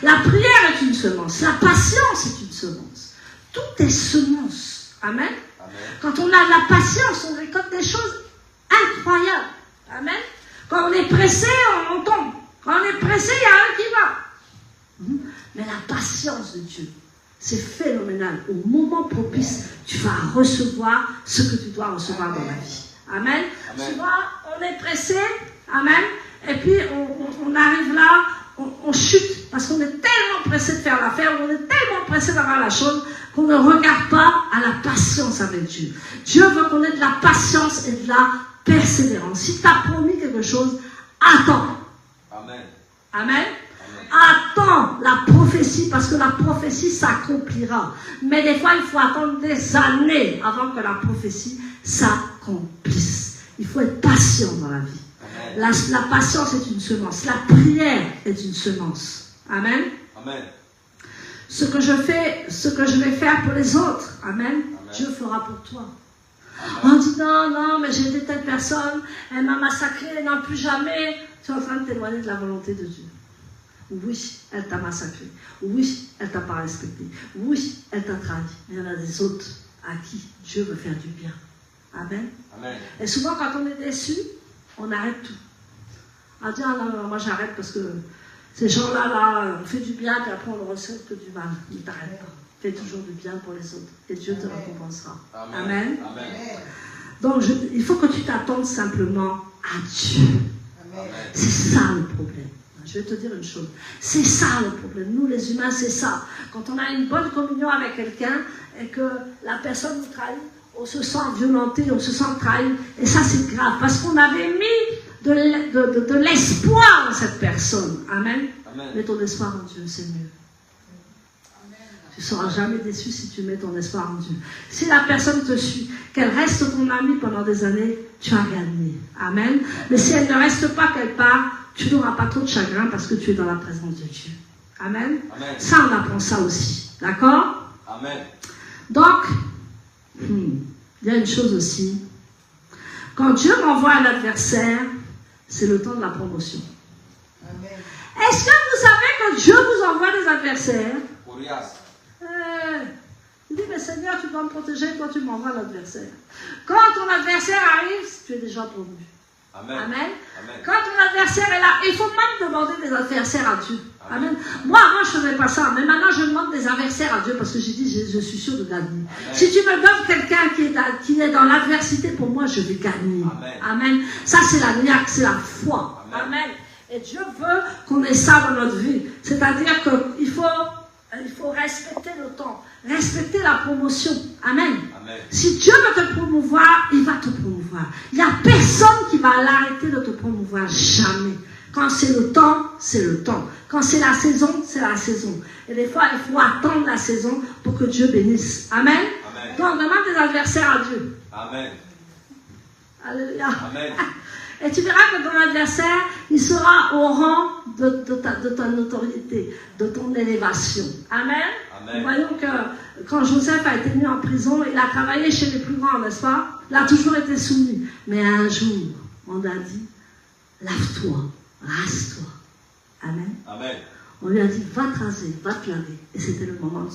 La prière est une semence, la patience est une semence. Tout est semence. Amen. Amen. Quand on a la patience, on récolte des choses incroyables. Amen. Quand on est pressé, on tombe. Quand on est pressé, il y a un qui va. Mais la patience de Dieu, c'est phénoménal. Au moment propice, tu vas recevoir ce que tu dois recevoir dans la vie. Amen. Amen. Tu vois, on est pressé. Amen. Et puis, on arrive là, on chute parce qu'on est tellement pressé de faire l'affaire, on est tellement pressé d'avoir la chose qu'on ne regarde pas à la patience avec Dieu. Dieu veut qu'on ait de la patience et de la persévérance. Si tu as promis quelque chose, attends. Amen. Amen. Attends la prophétie, parce que la prophétie s'accomplira. Mais des fois, il faut attendre des années avant que la prophétie s'accomplisse. Il faut être patient dans la vie. La patience est une semence. La prière est une semence. Amen. Amen. Ce que je vais faire pour les autres, amen, amen. Dieu fera pour toi. Amen. On dit non, mais j'ai été telle personne, elle m'a massacré, non plus jamais. Tu es en train de t'éloigner de la volonté de Dieu. Oui, elle t'a massacré. Oui, elle t'a pas respecté. Oui, elle t'a trahi. Mais il y en a des autres à qui Dieu veut faire du bien. Amen. Amen. Et souvent, quand on est déçu, on arrête tout. On dit, ah non, moi j'arrête parce que ces gens-là, on fait du bien, puis après on ne reçoit que du mal. Ne t'arrête pas. Fais toujours du bien pour les autres. Et Dieu te récompensera. Amen. Amen. Amen. Donc, il faut que tu t'attendes simplement à Dieu. Amen. C'est ça le problème. Je vais te dire une chose. C'est ça le problème. Nous, les humains, c'est ça. Quand on a une bonne communion avec quelqu'un et que la personne nous trahit, on se sent violenté, on se sent trahi. Et ça, c'est grave. Parce qu'on avait mis de l'espoir en cette personne. Amen. Amen. Mets ton espoir en Dieu, c'est mieux. Amen. Tu ne seras jamais déçu si tu mets ton espoir en Dieu. Si la personne te suit, qu'elle reste ton amie pendant des années, tu as gagné. Amen. Mais si elle ne reste pas, qu'elle part, tu n'auras pas trop de chagrin parce que tu es dans la présence de Dieu. Amen. Amen. Ça, on apprend ça aussi. D'accord? Amen. Donc, il y a une chose aussi. Quand Dieu m'envoie un adversaire, c'est le temps de la promotion. Amen. Est-ce que vous savez que Dieu vous envoie des adversaires? Il dit, mais mais Seigneur, tu dois me protéger, toi tu m'envoies l'adversaire. Quand ton adversaire arrive, tu es déjà promu.
Amen.
Amen.
Amen.
Quand ton adversaire est là, il faut même demander des adversaires à Dieu. Amen. Moi, avant, je ne faisais pas ça, mais maintenant, je demande des adversaires à Dieu parce que j'ai dit, je suis sûr de gagner. Amen. Si tu me donnes quelqu'un qui est dans l'adversité, pour moi, je vais gagner. Amen. Amen. Ça, c'est la niaque, c'est la foi. Amen. Amen. Et Dieu veut qu'on ait ça dans notre vie. C'est-à-dire qu'il faut respecter le temps, respecter la promotion. Amen. Amen. Si Dieu veut te promouvoir, il va te promouvoir. Il n'y a personne qui va l'arrêter de te promouvoir, jamais. Quand c'est le temps, c'est le temps. Quand c'est la saison, c'est la saison. Et des fois, il faut attendre la saison pour que Dieu bénisse. Amen. Amen. Donc, demande des adversaires à Dieu. Amen. Alléluia. Amen. Et tu verras que ton adversaire, il sera au rang de ta notoriété, de ton élévation. Amen. Amen. Nous voyons que quand Joseph a été mis en prison, il a travaillé chez les plus grands, n'est-ce pas? Il a toujours été soumis. Mais un jour, on a dit, lave-toi, rase-toi. Amen. Amen. On lui a dit, va te raser, va te laver. Et c'était le moment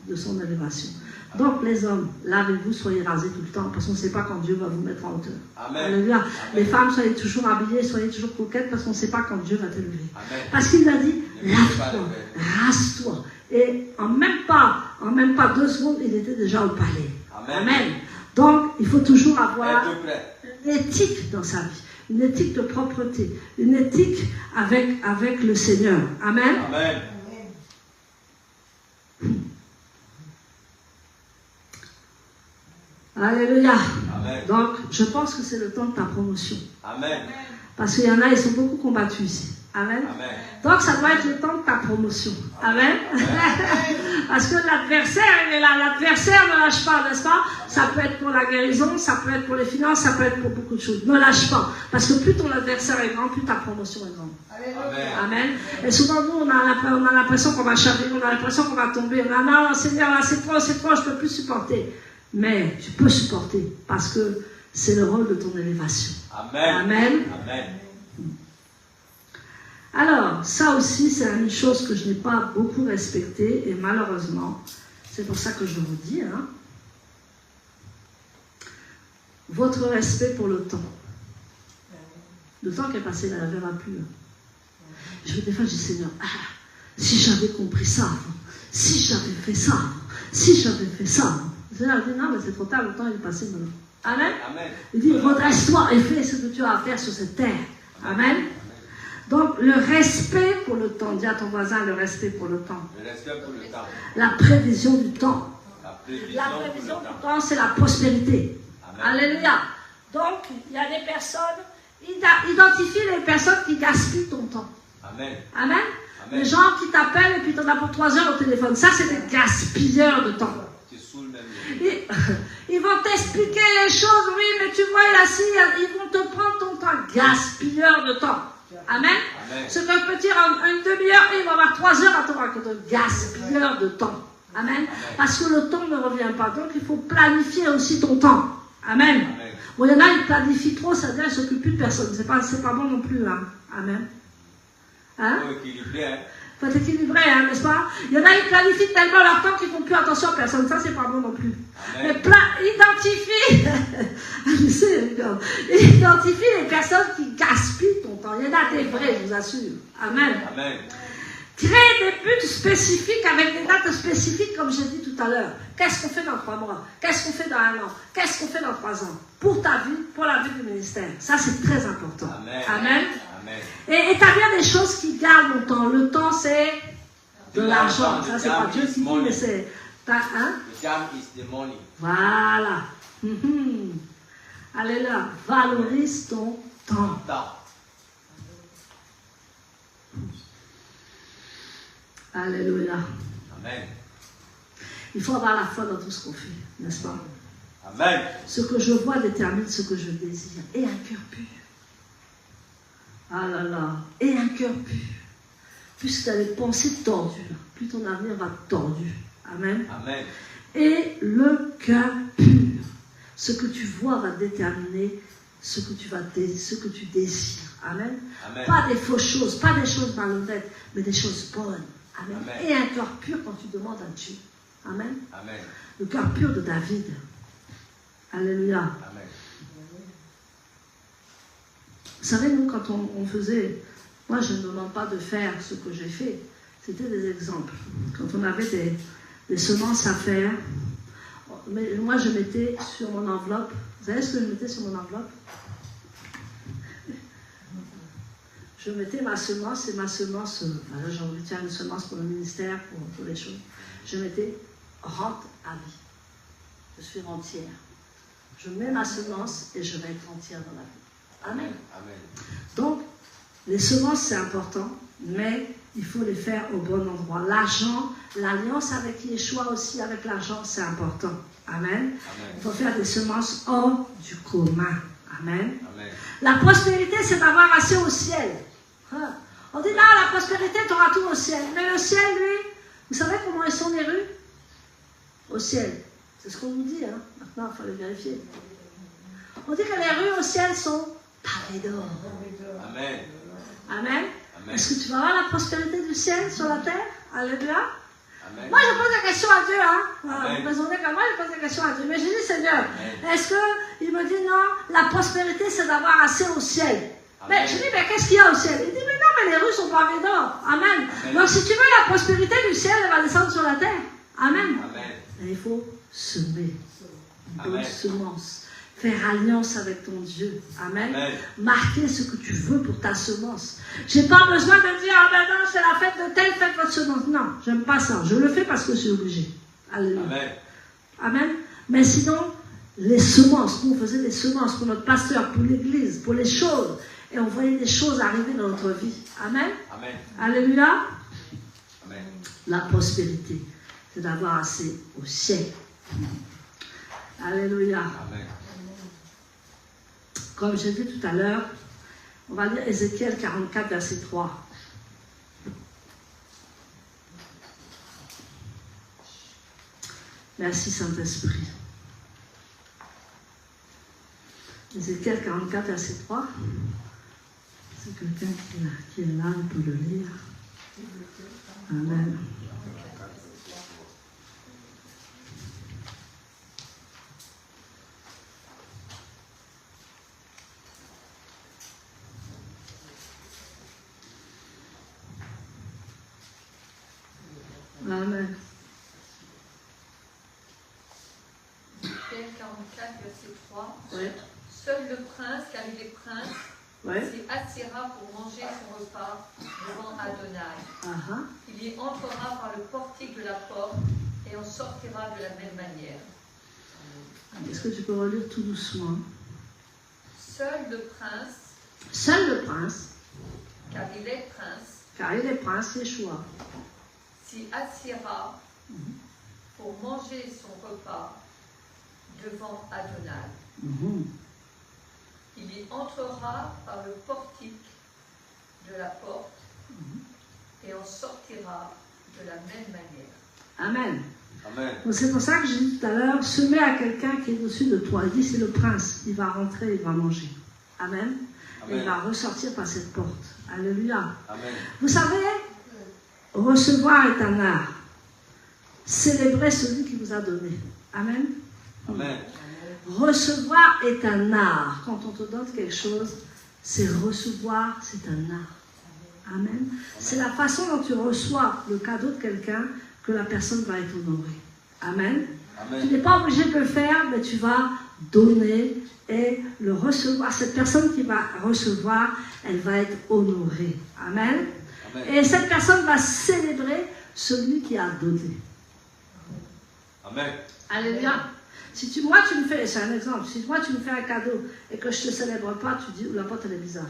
de son élévation. Donc les hommes, lavez-vous, soyez rasés tout le temps, parce qu'on ne sait pas quand Dieu va vous mettre en hauteur. Amen. Alléluia. Amen. Les femmes, soyez toujours habillées, soyez toujours coquettes, parce qu'on ne sait pas quand Dieu va t'élever. Parce qu'il a dit, lave-toi, rase-toi. Et en même pas 2 secondes, il était déjà au palais. Amen. Amen. Donc, il faut toujours avoir une éthique dans sa vie, une éthique de propreté, une éthique avec le Seigneur. Amen. Amen. Alléluia. Amen. Donc, je pense que c'est le temps de ta promotion. Amen. Parce qu'il y en a, ils sont beaucoup combattus ici. Amen. Amen. Donc, ça doit être le temps de ta promotion. Amen. Amen. Parce que l'adversaire, il est là. L'adversaire ne lâche pas, n'est-ce pas? Ça peut être pour la guérison, ça peut être pour les finances, ça peut être pour beaucoup de choses. Ne lâche pas. Parce que plus ton adversaire est grand, plus ta promotion est grande. Amen. Amen. Et souvent, nous, on a l'impression qu'on va chavirer, on a l'impression qu'on va tomber. On a, non, Seigneur, là, c'est trop, je ne peux plus supporter. Mais tu peux supporter parce que c'est le rôle de ton élévation. Amen. Amen. Amen. Alors, ça aussi, c'est une chose que je n'ai pas beaucoup respectée et malheureusement, c'est pour ça que je vous dis, hein, votre respect pour le temps. Le temps qui est passé, il ne la verra plus. Des fois, je dis, Seigneur, si j'avais compris ça avant, si j'avais fait ça avant, si j'avais fait ça avant. Le Seigneur dit, non, mais c'est trop tard, le temps est passé maintenant. Amen. Amen. Il dit, redresse-toi et fais ce que tu as à faire sur cette terre. Amen. Amen. Donc, le respect pour le temps. Dis à ton voisin, le respect pour le temps. Le respect pour le temps. La prévision du temps. La prévision du temps, c'est la prospérité. Amen. Alléluia. Donc, il y a des personnes, identifie les personnes qui gaspillent ton temps. Amen. Amen. Amen. Les gens qui t'appellent et puis tu en as pour 3 heures au téléphone. Ça, c'est des gaspilleurs de temps. Ils vont t'expliquer les choses, oui, mais tu vois, là, si, ils vont te prendre ton temps, gaspilleur de temps. Amen. Amen. Ce que je peux dire en une demi-heure, il va avoir 3 heures à te raconter, gaspilleur de temps. Amen. Amen. Parce que le temps ne revient pas, donc il faut planifier aussi ton temps. Amen. Amen. Bon, il y en a, ils planifient trop, ça veut dire qu'ils ne s'occupent plus de personne. C'est pas bon non plus, hein. Amen. Hein? Il faut être équilibré, hein, n'est-ce pas? Il y en a, ils planifient tellement leur temps qu'ils ne font plus attention à personne. Ça, c'est pas bon non plus. Amen. Mais identifie, identifie les personnes qui gaspillent ton temps. Il y en a des vrais, je vous assure. Amen. Amen. Crée des buts spécifiques avec des dates spécifiques, comme j'ai dit tout à l'heure. Qu'est-ce qu'on fait dans 3 mois? Qu'est-ce qu'on fait dans 1 an? Qu'est-ce qu'on fait dans 3 ans? Pour ta vie, pour la vie du ministère. Ça, c'est très important. Amen. Amen. Amen. Et établir des choses qui gardent le temps. Le temps, c'est de l'argent. Ça, c'est pas Dieu qui dit, mais c'est... Hein? The time is the money. Voilà. Alléluia. Valorise ton temps. Alléluia. Amen. Il faut avoir la foi dans tout ce qu'on fait, n'est-ce pas? Amen. Ce que je vois détermine ce que je désire. Et un cœur pur. Ah là là. Et un cœur pur. Plus tu as les pensées tordues, plus ton avenir va tordu. Amen. Amen. Et le cœur pur. Ce que tu vois va déterminer ce que tu désires. Amen. Amen. Pas des fausses choses, pas des choses malhonnêtes, mais des choses bonnes. Amen. Amen. Et un cœur pur quand tu demandes à Dieu. Amen.
Amen.
Le cœur pur de David. Alléluia.
Amen.
Vous savez, nous, quand on faisait... Moi, je ne demande pas de faire ce que j'ai fait. C'était des exemples. Quand on avait des semences à faire, mais moi, je mettais sur mon enveloppe... Vous savez ce que je mettais sur mon enveloppe? Je mettais ma semence, et ma semence... Enfin, j'ai envie de faire une semence pour le ministère, pour les choses. Je mettais rente à vie. Je suis rentière. Je mets ma semence et je vais être entière dans la vie. Amen.
Amen.
Donc, les semences, c'est important, mais il faut les faire au bon endroit. L'argent, l'alliance avec Yeshua aussi, avec l'argent, c'est important. Amen.
Amen.
Il faut faire des semences hors du commun. Amen.
Amen.
La prospérité, c'est d'avoir assez au ciel. Hein? On dit, non, la prospérité, tu auras tout au ciel. Mais le ciel, lui, vous savez comment ils sont les rues? Au ciel. C'est ce qu'on nous dit, hein. Maintenant, il faut le vérifier. On dit que les rues au ciel sont pavées d'or.
Amen.
Amen.
Amen.
Est-ce que tu vas avoir la prospérité du ciel sur la terre? Alléluia.
Amen.
Moi, je pose la question à Dieu, hein.
Amen.
Vous raisonnez comme moi, je pose la question à Dieu. Mais je dis, Seigneur,
Amen.
est-ce qu'il me dit non, la prospérité, c'est d'avoir assez au ciel? Mais
Amen.
je dis, mais qu'est-ce qu'il y a au ciel? Il dit, mais non, mais les rues sont pavées d'or. Amen.
Amen.
Donc, si tu veux la prospérité du ciel, elle va descendre sur la terre. Amen.
Amen.
Et il faut semer une bonne
Amen.
semence. Faire alliance avec ton Dieu. Amen.
Amen.
Marquer ce que tu veux pour ta semence. J'ai pas besoin de dire, ah ben non, c'est la fête de telle fête votre semence. Non, j'aime pas ça. Je le fais parce que je suis obligé. Alléluia.
Amen.
Amen. Mais sinon, les semences, nous on faisait des semences pour notre pasteur, pour l'église, pour les choses. Et on voyait des choses arriver dans notre vie. Amen.
Amen.
Alléluia.
Amen.
La prospérité, c'est d'avoir assez au ciel. Alléluia.
Amen.
Comme j'ai dit tout à l'heure, on va lire Ézéchiel 44, verset 3. Merci Saint-Esprit. Ézéchiel 44, verset 3. C'est quelqu'un qui est là, il peut le lire. Amen. Amen.
Ézéchiel 44, verset 3.
Oui.
Seul le prince, car il est prince,
Oui.
s'y assiera pour manger son repas devant Adonai.
Ah,
Il y entrera par le portique de la porte et en sortira de la même manière.
est-ce que tu peux relire tout doucement?
Seul le prince,
Seul le prince,
car il est prince,
car il est prince, Yeshua.
s'y assiera pour manger son repas devant Adonai.
Mhm.
Il y entrera par le portique de la porte et en sortira de la même manière.
Amen.
Amen.
Donc c'est pour ça que j'ai dit tout à l'heure, semer à quelqu'un qui est au-dessus de toi. Il dit c'est le prince, il va rentrer, il va manger. Amen. Et il va ressortir par cette porte. Alléluia.
Amen.
Vous savez, recevoir est un art. Célébrer celui qui vous a donné. Amen.
Amen.
Recevoir est un art. Quand on te donne quelque chose, c'est recevoir, c'est un art. Amen. C'est la façon dont tu reçois le cadeau de quelqu'un que la personne va être honorée. Amen. Tu n'es pas obligé de le faire, mais tu vas donner et le recevoir. Cette personne qui va recevoir, elle va être honorée. Amen.
Amen.
Et cette personne va célébrer celui qui a donné.
Amen.
Alléluia. Si moi tu me fais, c'est un exemple, si moi tu me fais un cadeau et que je ne te célèbre pas, tu dis, la porte elle est bizarre.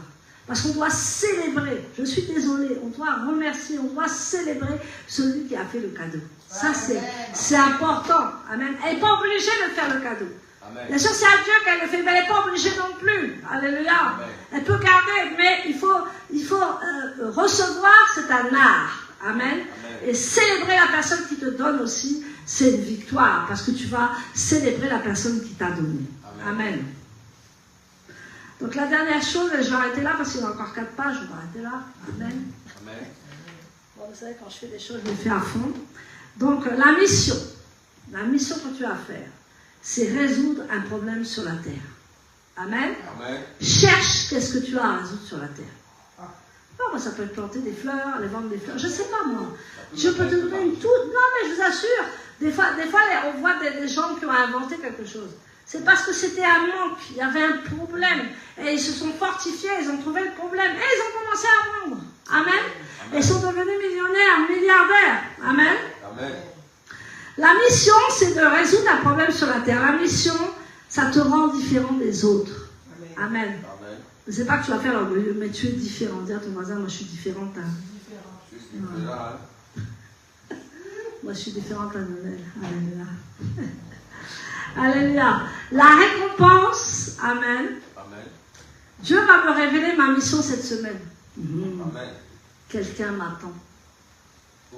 Parce qu'on doit célébrer, je suis désolée, on doit remercier, on doit célébrer celui qui a fait le cadeau. Ça c'est important. Amen. Elle n'est pas obligée de faire le cadeau.
Amen.
Bien sûr, c'est à Dieu qu'elle le fait, mais elle n'est pas obligée non plus. Alléluia.
Amen.
Elle peut garder, mais il faut recevoir, c'est un art. Amen.
Amen.
Et célébrer la personne qui te donne aussi, c'est une victoire, parce que tu vas célébrer la personne qui t'a donné.
Amen.
Amen. Donc la dernière chose, et je vais arrêter là, parce qu'il y a encore 4 pages, je vais arrêter là. Amen.
Amen.
Bon, vous savez, quand je fais des choses, je les fais à fond. Donc la mission. la mission que tu as à faire, c'est résoudre un problème sur la terre. Amen.
Amen.
Cherche qu'est-ce que tu as à résoudre sur la terre. Non, moi, ça peut être planter des fleurs, aller vendre des fleurs. Je ne sais pas, moi. Je peux te donner une toute... Non, mais je vous assure, des fois on voit des gens qui ont inventé quelque chose. C'est parce que c'était un manque, il y avait un problème. Et ils se sont fortifiés, ils ont trouvé le problème. Et ils ont commencé à vendre. Amen. Et ils sont devenus millionnaires, milliardaires. Amen.
Amen.
La mission, c'est de résoudre un problème sur la terre. La mission, ça te rend différent des autres. Amen.
Amen.
Je ne sais pas que tu vas faire l'orgueilleux, mais tu es différent. Dis à ton voisin, moi je suis différente. Hein.
Je suis différent, hein.
Moi je suis différente à Noël. Alléluia. Alléluia. La récompense, amen.
Amen.
Dieu va me révéler ma mission cette semaine.
Amen.
Quelqu'un m'attend.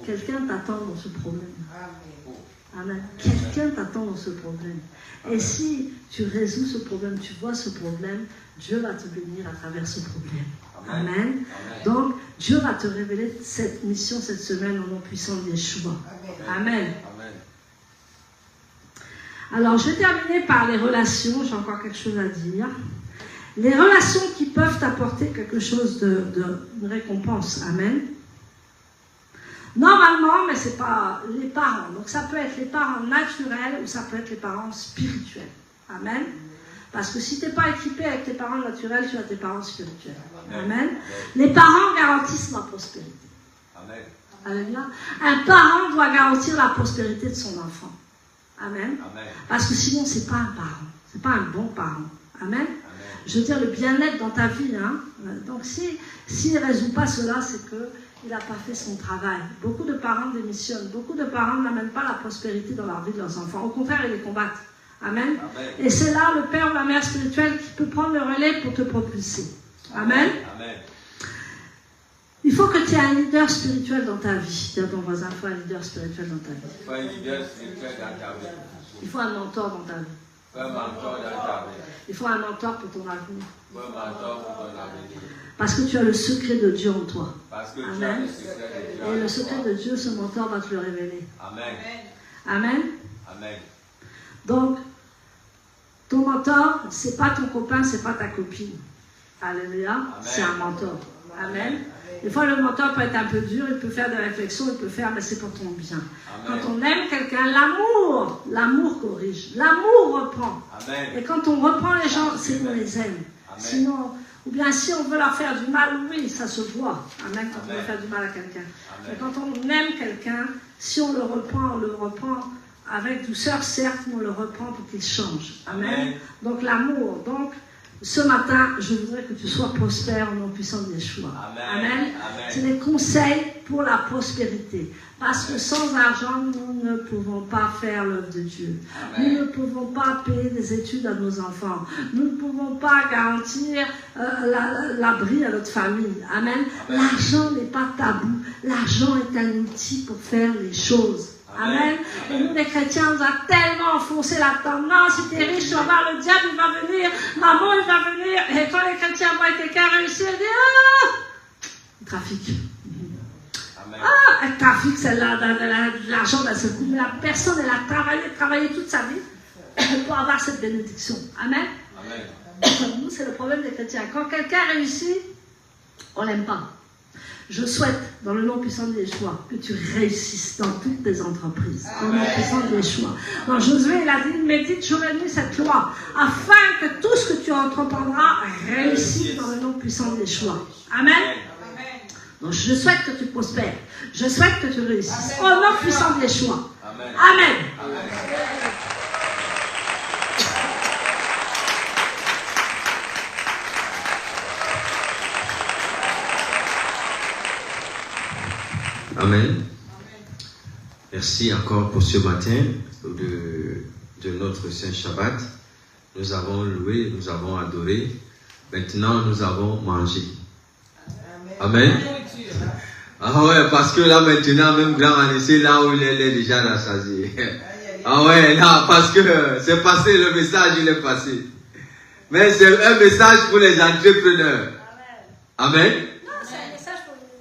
Quelqu'un t'attend dans ce problème.
Oh.
Amen. Quelqu'un t'attend dans ce problème. Et si tu résous ce problème, tu vois ce problème, Dieu va te bénir à travers ce problème. Amen.
Amen.
Donc, Dieu va te révéler cette mission cette semaine au nom puissant de Yeshua. Amen.
Amen.
Alors, je vais terminer par les relations. J'ai encore quelque chose à dire. Les relations qui peuvent apporter quelque chose de récompense. Amen. Normalement, mais ce n'est pas les parents. Donc, ça peut être les parents naturels ou ça peut être les parents spirituels. Amen. Parce que si tu n'es pas équipé avec tes parents naturels, tu as tes parents spirituels. Amen. Les parents garantissent la prospérité.
Amen.
Alléluia. Un parent doit garantir la prospérité de son enfant. Amen.
Amen.
Parce que sinon, ce n'est pas un parent. Ce n'est pas un bon parent. Amen.
Amen.
Je veux dire, le bien-être dans ta vie. Hein. Donc, s'il ne résout pas cela, c'est qu'il n'a pas fait son travail. Beaucoup de parents démissionnent. Beaucoup de parents n'amènent pas la prospérité dans la vie de leurs enfants. Au contraire, ils les combattent. Amen.
Amen.
Et c'est là le père ou la mère spirituelle qui peut prendre le relais pour te propulser. Amen.
Amen.
Il faut que tu aies un leader spirituel dans ta vie. Dis à ton voisin, il faut un leader spirituel dans ta vie.
Faut un leader spirituel dans ta vie.
Il faut un mentor dans ta vie.
Faut un mentor dans ta vie.
Il faut un mentor pour ton avenir.
Faut un mentor pour ton avenir.
Parce que tu as le secret de Dieu en toi.
Parce que tu as
Amen.
le secret de Dieu.
Et le secret de Dieu, ce mentor va te le révéler.
Amen.
Amen.
Amen.
Donc, ton mentor, ce n'est pas ton copain, ce n'est pas ta copine. Alléluia. C'est un mentor. Amen. Des fois, le mentor peut être un peu dur, il peut faire des réflexions, il peut faire, mais c'est pour ton bien.
Amen.
Quand on aime quelqu'un, l'amour corrige, l'amour reprend.
Amen.
Et quand on reprend les gens, c'est qu'on les aime.
Amen.
Sinon, ou bien si on veut leur faire du mal, oui, ça se voit. Amen, quand on veut faire du mal à quelqu'un. Mais quand on aime quelqu'un, si on le reprend avec douceur, certes, mais on le reprend pour qu'il change. Amen.
Amen.
Donc l'amour. Donc, ce matin, je voudrais que tu sois prospère au nom puissant de Yeshua.
Amen.
Amen.
Amen.
C'est des conseils pour la prospérité. Parce que sans argent, nous ne pouvons pas faire l'œuvre de Dieu.
Amen.
Nous ne pouvons pas payer des études à nos enfants. Nous ne pouvons pas garantir l'abri à notre famille. Amen.
Amen.
L'argent n'est pas tabou. L'argent est un outil pour faire les choses. Amen. Et nous, les chrétiens, on a tellement enfoncé la tente. Non, si tu es riche, tu vas voir le diable, il va venir. Maman, il va venir. Et quand les chrétiens voient quelqu'un réussir, ils disent ah, trafic.
Amen.
Ah, elle trafique celle-là, de l'argent d'un seul coup. Mais la personne, elle a travaillé toute sa vie pour avoir cette bénédiction. Amen.
Amen.
Nous, c'est le problème des chrétiens. Quand quelqu'un réussit, on l'aime pas. Je souhaite, dans le nom puissant de Yeshua, que tu réussisses dans toutes tes entreprises. Dans le nom puissant de Yeshua. Dans Josué, il a dit, médite jour et nuit cette loi, afin que tout ce que tu entreprendras réussisse dans le nom puissant de Yeshua. Amen. Donc je souhaite que tu prospères. Je souhaite que tu réussisses. Au nom puissant de Yeshua.
Amen.
Amen.
Amen.
Amen. Merci encore pour ce matin de notre Saint Shabbat. Nous avons loué, nous avons adoré. Maintenant, nous avons mangé. Amen. Ah ouais, parce que là maintenant, même grand année, c'est là où il est déjà rassasié. Ah ouais, là, parce que c'est passé, le message, il est passé. Mais c'est un message pour les entrepreneurs. Amen.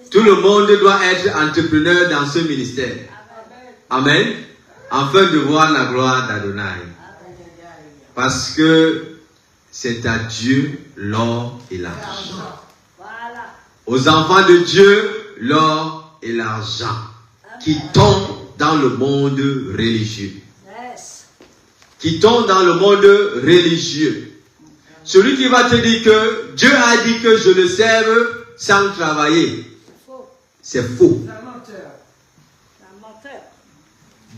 Tout le monde doit être entrepreneur dans ce ministère. Amen. afin de voir la gloire d'Adonai. Parce que c'est à Dieu l'or et l'argent.
Voilà.
Aux enfants de Dieu, l'or et l'argent qui tombent dans le monde religieux.
Yes.
Qui tombent dans le monde religieux. Celui qui va te dire que Dieu a dit que je le serve sans travailler.
Faux.
C'est faux.
C'est un menteur.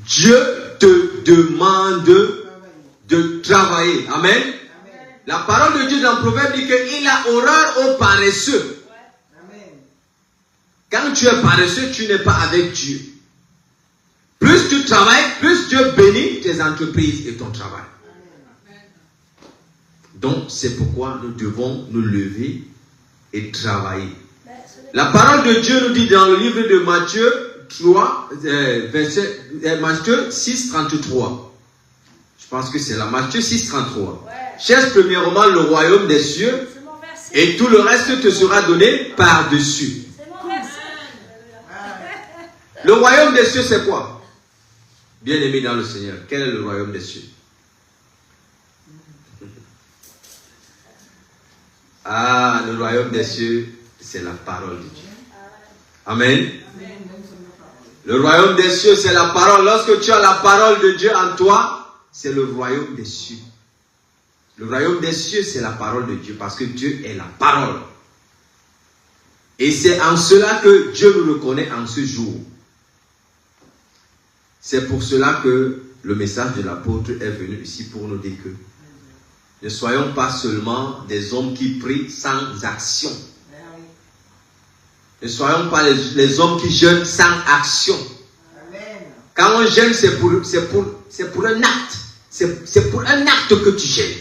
Dieu te demande de travailler. Amen. La parole de Dieu dans le proverbe dit qu'il a horreur aux paresseux. Quand tu es paresseux, tu n'es pas avec Dieu. Plus tu travailles, plus Dieu bénit tes entreprises et ton travail. Donc, c'est pourquoi nous devons nous lever et travailler. La parole de Dieu nous dit dans le livre de Matthieu 3, Matthieu 6, 33. Je pense que c'est là, Matthieu 6, 33. Cherche premièrement le royaume des cieux et tout le reste te sera donné par-dessus. Le royaume des cieux, c'est quoi? Bien-aimé dans le Seigneur, quel est le royaume des cieux? Ah, le royaume des cieux, c'est la parole de Dieu. Amen. Le royaume des cieux, c'est la parole. Lorsque tu as la parole de Dieu en toi, c'est le royaume des cieux. Le royaume des cieux, c'est la parole de Dieu, parce que Dieu est la parole. Et c'est en cela que Dieu nous reconnaît en ce jour. C'est pour cela que le message de l'apôtre est venu ici pour nous dire que ne soyons pas seulement des hommes qui prient sans action. Ne soyons pas les hommes qui jeûnent sans action. Quand on jeûne, c'est pour un acte. C'est pour un acte que tu jeûnes.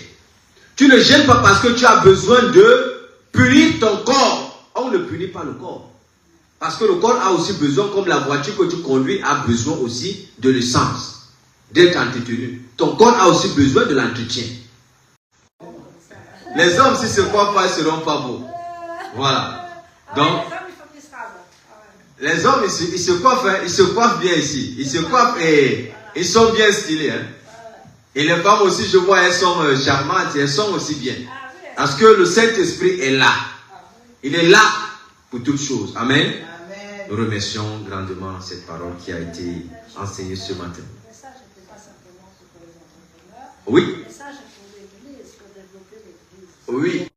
Tu ne jeûnes pas parce que tu as besoin de punir ton corps. On ne punit pas le corps. Parce que le corps a aussi besoin, comme la voiture que tu conduis a besoin aussi de l'essence, d'être entretenu. Ton corps a aussi besoin de l'entretien. Les hommes, s'ils se coiffent pas, ils ne seront pas beaux. Voilà. Donc, les hommes, ils se coiffent bien ici. Ils se coiffent et ils sont bien stylés. Hein. Et les femmes aussi, je vois, elles sont charmantes et elles sont aussi bien. Parce que le Saint-Esprit est là. Il est là pour toutes choses. Amen. Nous remercions grandement cette parole qui a été enseignée ce matin.
Le message n'était pas simplement pour les entrepreneurs.
Oui.
Le message est pour l'Église, pour développer l'Église.
Oui.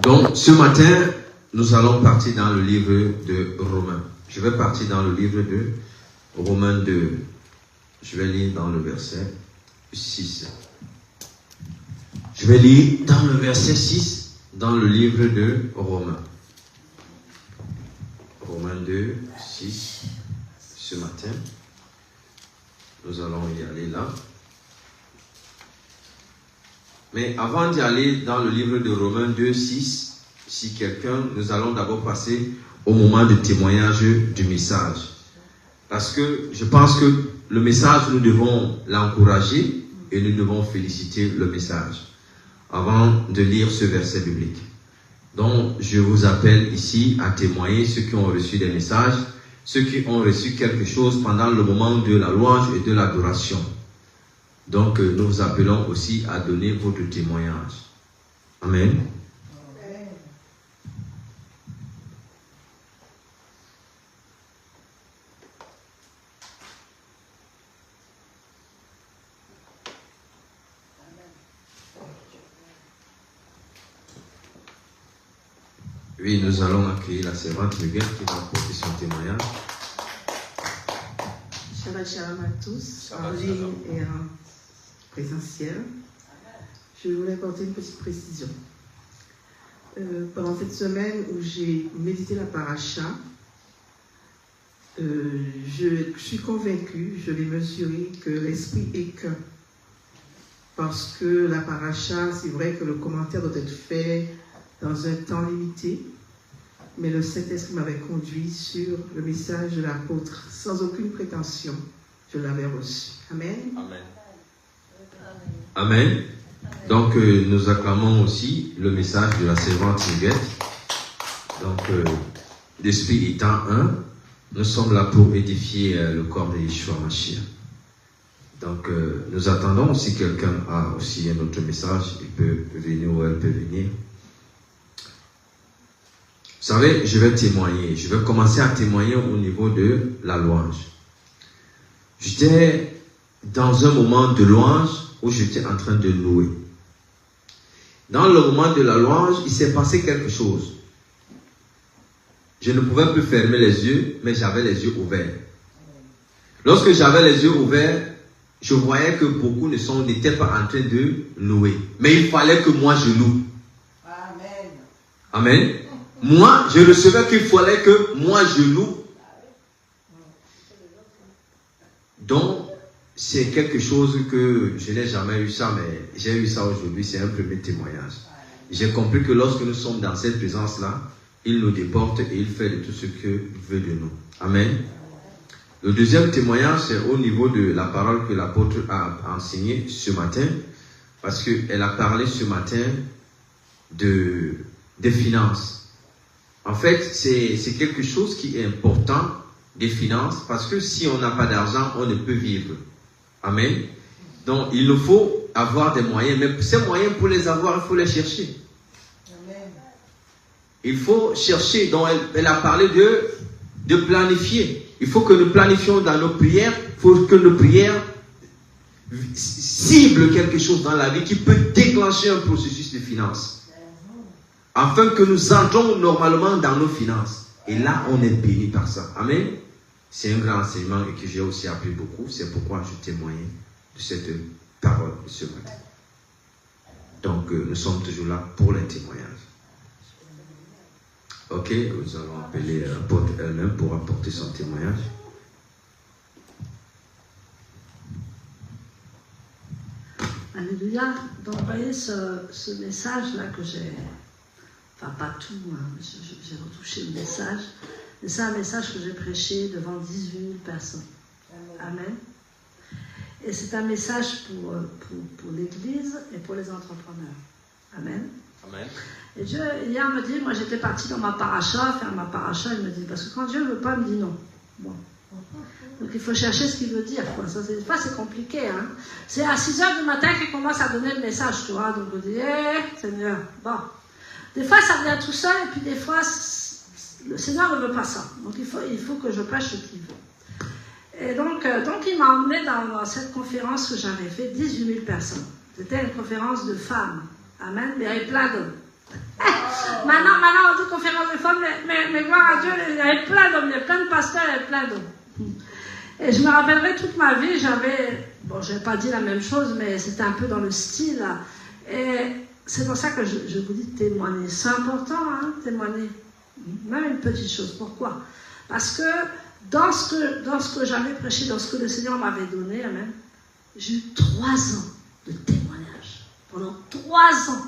Donc, ce matin, nous allons partir dans le livre de Romains. Je vais partir dans le livre de Romains 2. Je vais lire dans le verset 6. Je vais lire dans le verset 6, dans le livre de Romains. Romains 2, 6. Ce matin, nous allons y aller là. Mais avant d'y aller dans le livre de Romains 2, 6, si quelqu'un, nous allons d'abord passer au moment de témoignage du message. Parce que je pense que le message, nous devons l'encourager et nous devons féliciter le message avant de lire ce verset biblique. Donc, je vous appelle ici à témoigner ceux qui ont reçu des messages, ceux qui ont reçu quelque chose pendant le moment de la louange et de l'adoration. Donc, nous vous appelons aussi à donner votre témoignage. Amen. Oui, nous allons accueillir la servante Miguel qui va apporter son témoignage.
Shabbat shalom à tous, en ligne et en présentiel. Je voulais apporter une petite précision. Pendant cette semaine où j'ai médité la paracha, je suis convaincue, je l'ai mesuré, que l'esprit est qu'un. Parce que la paracha, c'est vrai que le commentaire doit être fait dans un temps limité, mais le Saint-Esprit m'avait conduit sur le message de l'apôtre sans aucune prétention. Je l'avais reçu. Amen.
Amen.
Amen. Donc, nous acclamons aussi le message de la servante Yvette. Donc, l'esprit étant un, nous sommes là pour édifier le corps de Yeshua Mashiach. Donc, nous attendons, si quelqu'un a aussi un autre message, il peut venir ou elle peut venir. Vous savez, je vais témoigner. Je vais commencer à témoigner au niveau de la louange. J'étais dans un moment de louange où j'étais en train de louer. Dans le moment de la louange, il s'est passé quelque chose. Je ne pouvais plus fermer les yeux, mais j'avais les yeux ouverts. Lorsque j'avais les yeux ouverts, je voyais que beaucoup n'étaient pas en train de louer. Mais il fallait que moi je loue.
Amen.
Amen. Moi, je recevais qu'il fallait que moi je loue. Donc, c'est quelque chose que je n'ai jamais eu ça, mais j'ai eu ça aujourd'hui. C'est un premier témoignage. J'ai compris que lorsque nous sommes dans cette présence-là, il nous déporte et il fait de tout ce qu'il veut de nous. Amen. Le deuxième témoignage, c'est au niveau de la parole que l'apôtre a enseignée ce matin, parce qu'elle a parlé ce matin des finances. En fait, c'est quelque chose qui est important, des finances, parce que si on n'a pas d'argent, on ne peut vivre. Amen. Donc, il nous faut avoir des moyens, mais ces moyens, pour les avoir, il faut les chercher.
Amen.
Il faut chercher. Donc, elle a parlé de planifier. Il faut que nous planifions dans nos prières. Il faut que nos prières ciblent quelque chose dans la vie qui peut déclencher un processus de finances. Afin que nous entrons normalement dans nos finances. Et là, on est béni par ça. Amen. C'est un grand enseignement et que j'ai aussi appris beaucoup. C'est pourquoi je témoignais de cette parole de ce matin. Donc, nous sommes toujours là pour les témoignages. Ok, nous allons appeler l'apôtre elle-même pour apporter son témoignage.
Alléluia. Donc, vous voyez ce message-là que j'ai... Enfin, pas tout, hein, j'ai retouché le message. Mais c'est un message que j'ai prêché devant 18 000 personnes. Amen. Et c'est un message pour l'Église et pour les entrepreneurs. Amen.
Amen.
Et Dieu, hier, me dit, moi j'étais partie dans ma paracha, faire ma paracha, il me dit, parce que quand Dieu ne veut pas, il me dit non. Bon. Donc il faut chercher ce qu'il veut dire. Quoi. Ça, des fois c'est compliqué. Hein. C'est à 6 h du matin qu'il commence à donner le message, tu vois. Donc on dit, Seigneur, bon. Des fois ça vient tout seul, et puis des fois, le Seigneur ne veut pas ça. Donc il faut que je prêche ce qu'il veut. Et donc il m'a emmené dans cette conférence que j'avais fait, 18 000 personnes. C'était une conférence de femmes. Amen, mais il y avait plein d'hommes. Maintenant, on dit conférence de femmes, mais gloire à Dieu, il y avait plein d'hommes, il y avait plein de pasteurs, il y avait plein d'hommes. Et je me rappellerai toute ma vie, je n'ai pas dit la même chose, mais c'était un peu dans le style. Là. Et c'est pour ça que je vous dis témoigner. C'est important, hein, témoigner. Même une petite chose. Pourquoi? Parce que dans ce que j'avais prêché, dans ce que le Seigneur m'avait donné, amen, j'ai eu 3 ans de témoignage. Pendant 3 ans,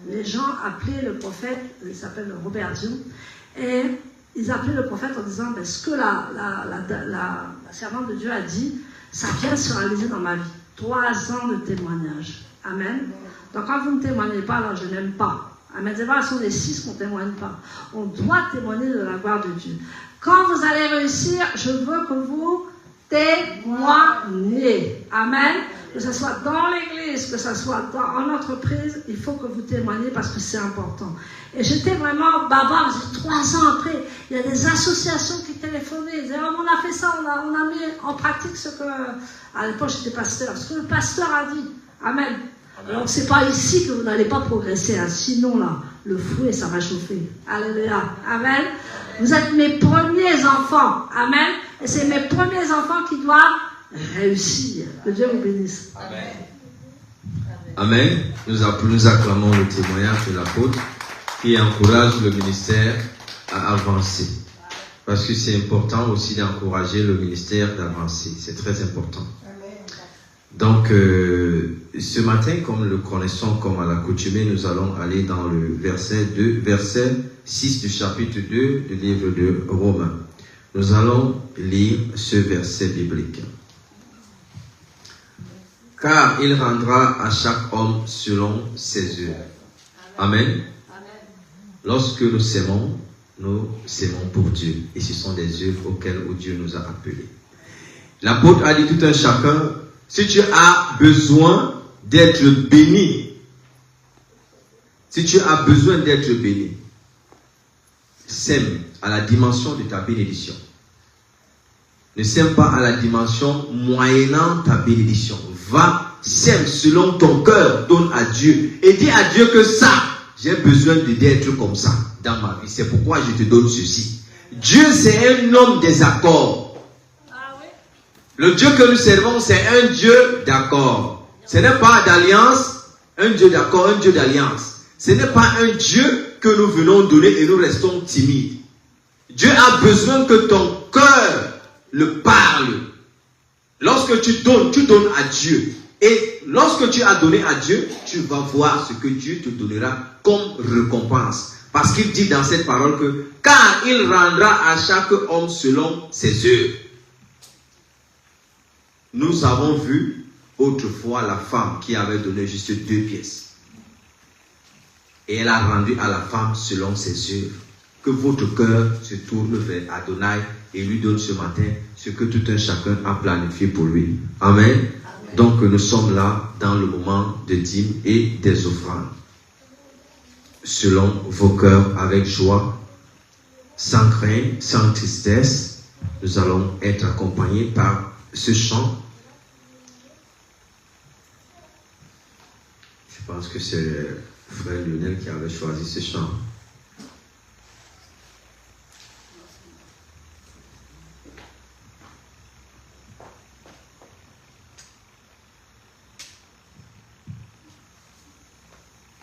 les gens appelaient le prophète, il s'appelle Robert Dion, et ils appelaient le prophète en disant, ben, ce que la servante de Dieu a dit, ça vient se réaliser dans ma vie. 3 ans de témoignage. Amen. Donc quand vous ne témoignez pas, alors je n'aime pas. Amen. C'est pas, ce sont les 6 qu'on ne témoigne pas. On doit témoigner de la gloire de Dieu. Quand vous allez réussir, je veux que vous témoignez. Amen. Que ce soit dans l'église, que ce soit en entreprise, il faut que vous témoignez parce que c'est important. Et j'étais vraiment baba, 3 ans après, il y a des associations qui téléphonaient, ils disaient, oh, on a fait ça, on a mis en pratique ce que, à l'époque j'étais pasteur, ce que le pasteur a dit. Amen. Donc c'est pas ici que vous n'allez pas progresser, hein. Sinon là, le fouet ça va chauffer. Alléluia. Amen. Vous êtes mes premiers enfants. Amen. Et c'est mes premiers enfants qui doivent réussir. Que Dieu vous bénisse.
Amen.
Amen. Nous acclamons le témoignage de l'apôtre qui encourage le ministère à avancer. Parce que c'est important aussi d'encourager le ministère d'avancer. C'est très important. Donc, ce matin, comme nous le connaissons comme à l'accoutumée, nous allons aller dans le verset 6 du chapitre 2 du livre de Romains. Nous allons lire ce verset biblique. Car il rendra à chaque homme selon ses œuvres. Amen. Lorsque nous s'aimons, nous aimons pour Dieu. Et ce sont des œuvres auxquelles Dieu nous a appelés. L'apôtre a dit tout un chacun, si tu as besoin d'être béni, si tu as besoin d'être béni, sème à la dimension de ta bénédiction. Ne sème pas à la dimension moyennant ta bénédiction. Va, sème selon ton cœur, donne à Dieu. Et dis à Dieu que ça, j'ai besoin d'être comme ça dans ma vie. C'est pourquoi je te donne ceci. Dieu, c'est un homme des accords. Le Dieu que nous servons, c'est un Dieu d'accord. Ce n'est pas d'alliance, un Dieu d'accord, un Dieu d'alliance. Ce n'est pas un Dieu que nous venons donner et nous restons timides. Dieu a besoin que ton cœur le parle. Lorsque tu donnes à Dieu. Et lorsque tu as donné à Dieu, tu vas voir ce que Dieu te donnera comme récompense. Parce qu'il dit dans cette parole que, car il rendra à chaque homme selon ses œuvres. Nous avons vu autrefois la femme qui avait donné juste 2 pièces. Et elle a rendu à la femme selon ses œuvres. Que votre cœur se tourne vers Adonai et lui donne ce matin ce que tout un chacun a planifié pour lui. Amen. Amen. Donc nous sommes là dans le moment de dîmes et des offrandes. Selon vos cœurs, avec joie, sans crainte, sans tristesse, nous allons être accompagnés par ce chant. Je pense que c'est frère Lionel qui avait choisi ce chant.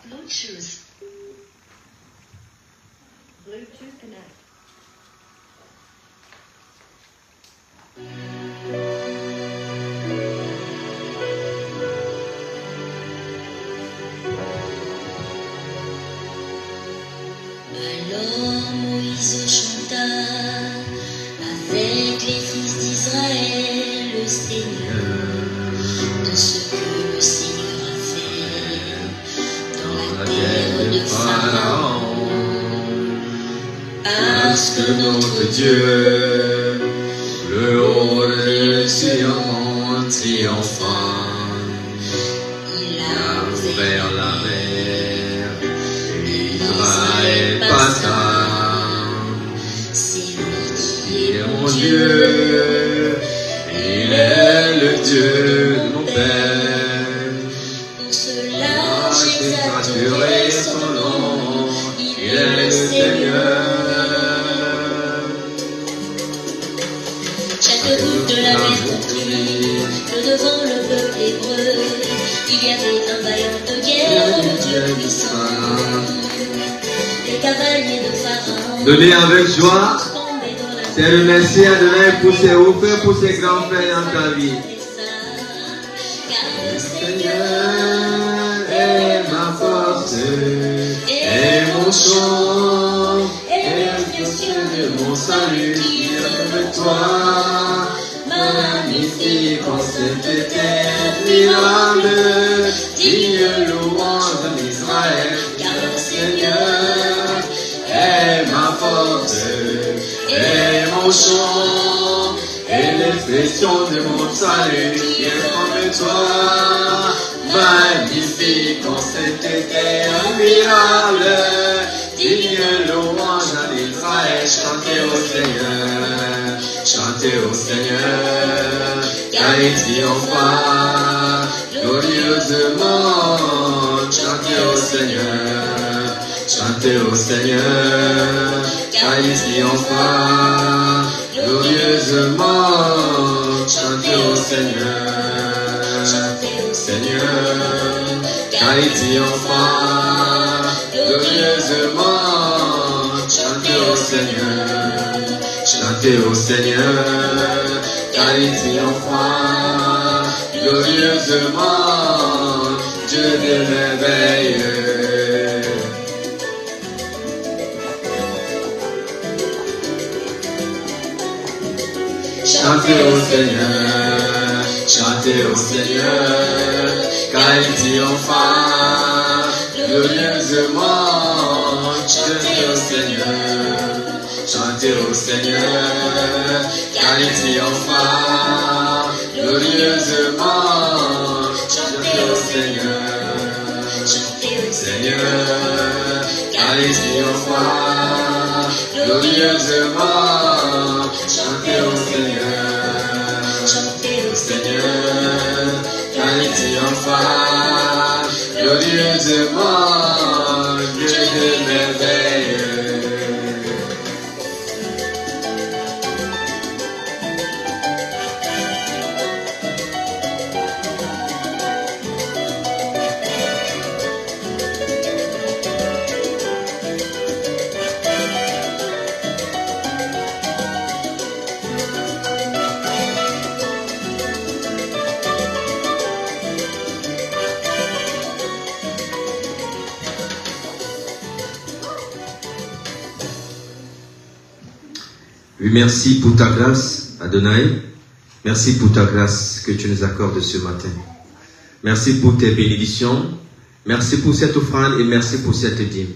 Bluetooth. Bluetooth connect.
Alors Moïse chanta avec les fils d'Israël le Seigneur, de ce que le Seigneur a fait dans la terre de Pharaon. Parce que notre Dieu, le haut de Sion triomphant, il a ouvert la mer, et Israël passa. C'est lui qui est mon Dieu, il est le Dieu de mon Père. Pour cela j'exalterai son nom, il est le Seigneur. Chaque goutte de la mer comprit que devant le peuple hébreu, il y avait un vaillant de guerre, le Dieu puissant. Les cavaliers de Pharaon.
Donnez avec joie. C'est remercier Adonai pour ses hauts faits, pour ses grands faits dans ta vie.
Car le Seigneur est ma force
Et mon chant,
et l'expression de mon salut qui est avec toi. Magnifique en cette terre admirable, digne louange en Israël, car le Seigneur
est ma force et mon chant et l'expression de mon salut qui est avec toi. Magnifique en cette terre admirable, digne louange en Israël. Chantez au Seigneur, chantez au Seigneur, car il triomphera glorieusement. Chantez au Seigneur, chantez au Seigneur, car il triomphera glorieusement. Chantez au Seigneur, Seigneur, car il triomphera glorieusement. Chantez au Seigneur, chantez au Seigneur, car il triomphera glorieusement. Dieu de merveille. Chantez au Seigneur, chantez au Seigneur, car il triomphera glorieusement. Chantez au Seigneur, chantez au Seigneur, car il triomphera glorieusement. Chantez au Seigneur, Seigneur, car il triomphera glorieusement. Chantez au Seigneur, Seigneur, car il triomphera glorieusement. Dieu de merveille. Oui, merci pour ta grâce, Adonai. Merci pour ta grâce que tu nous accordes ce matin. Merci pour tes bénédictions. Merci pour cette offrande et merci pour cette dîme.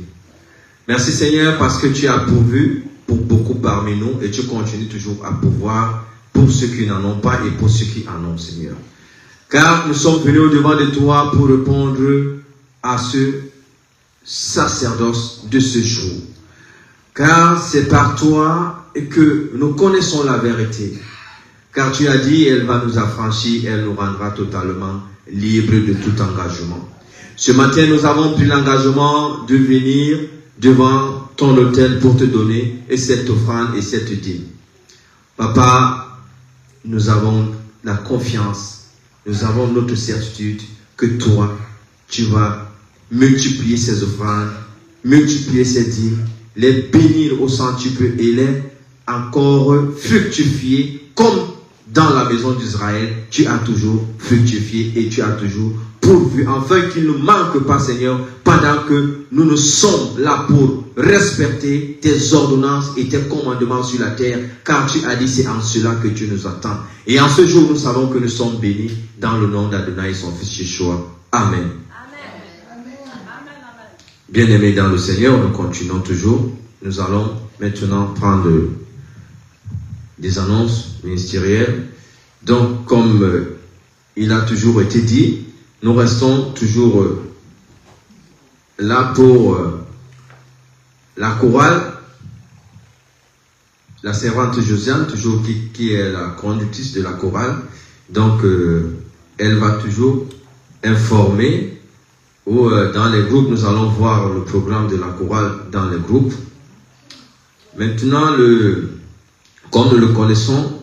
Merci Seigneur parce que tu as pourvu pour beaucoup parmi nous et tu continues toujours à pourvoir pour ceux qui n'en ont pas et pour ceux qui en ont, Seigneur. Car nous sommes venus au-devant de toi pour répondre à ce sacerdoce de ce jour. Car c'est par toi et que nous connaissons la vérité. Car tu as dit, elle va nous affranchir, elle nous rendra totalement libres de tout engagement. Ce matin, nous avons pris l'engagement de venir devant ton autel pour te donner et cette offrande et cette dîme. Papa, nous avons la confiance, nous avons notre certitude que toi, tu vas multiplier ces offrandes, multiplier ces dîmes, les bénir au centuple et les encore fructifier comme dans la maison d'Israël, tu as toujours fructifié et tu as toujours pourvu, afin qu'il ne manque pas, Seigneur, pendant que nous ne sommes là pour respecter tes ordonnances et tes commandements sur la terre, car tu as dit c'est en cela que tu nous attends. Et en ce jour, nous savons que nous sommes bénis dans le nom d'Adonai et son fils Yeshua. Amen. Bien-aimés dans le Seigneur, nous continuons toujours. Nous allons maintenant prendre des annonces ministérielles. Donc, comme il a toujours été dit, nous restons toujours là pour la chorale, la servante Josiane, toujours qui est la conductrice de la chorale. Donc, elle va toujours informer, ou dans les groupes, nous allons voir le programme de la chorale dans les groupes. Maintenant, comme nous le connaissons,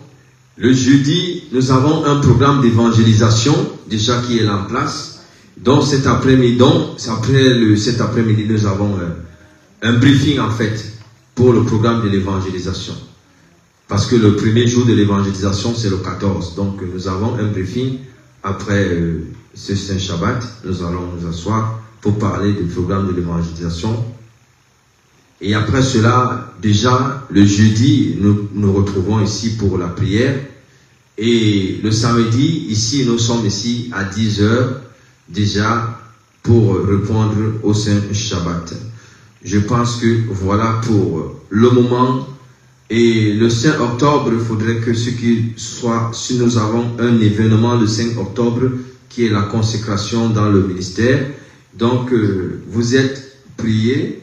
le jeudi, nous avons un programme d'évangélisation déjà qui est en place. Donc cet après-midi, nous avons un briefing en fait pour le programme de l'évangélisation. Parce que le premier jour de l'évangélisation, c'est le 14. Donc nous avons un briefing après ce Saint Shabbat. Nous allons nous asseoir pour parler du programme de l'évangélisation. Et après cela, déjà, le jeudi, nous nous retrouvons ici pour la prière. Et le samedi, ici, nous sommes ici à 10h, déjà, pour répondre au Saint Shabbat. Je pense que voilà pour le moment. Et le 5 octobre, il faudrait que ce qui soit, si nous avons un événement le 5 octobre, qui est la consécration dans le ministère. Donc, vous êtes priés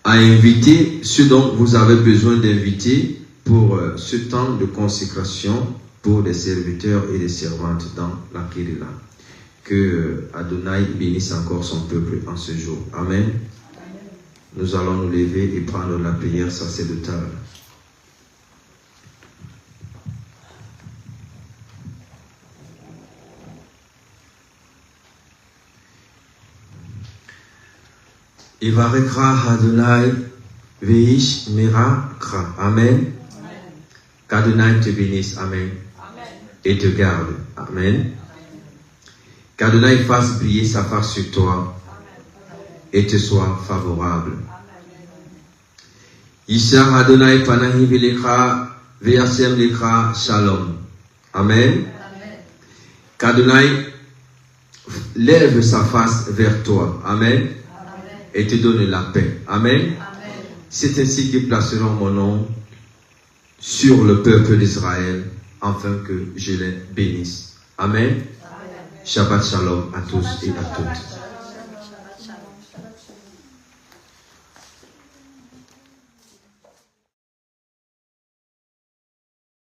à inviter ceux dont vous avez besoin d'inviter pour ce temps de consécration pour les serviteurs et les servantes dans la Kérila. Que Adonai bénisse encore son peuple en ce jour. Amen. Nous allons nous lever et prendre la prière sacerdotale. Ivarekra Adonai Veish Mirakra. Amen. Qu'Adonai te bénisse. Amen. Et te garde. Amen. Qu'Adonai fasse briller sa face sur toi et te soit favorable. Isha Adonai Panahi Vilekra Veasem Lekra Shalom. Amen. Qu'Adonai lève sa face vers toi. Amen. Et te donne la paix. Amen. C'est ainsi qu'ils placeront mon nom sur le peuple d'Israël, afin que je les bénisse. Amen. Shabbat shalom à tous et à toutes.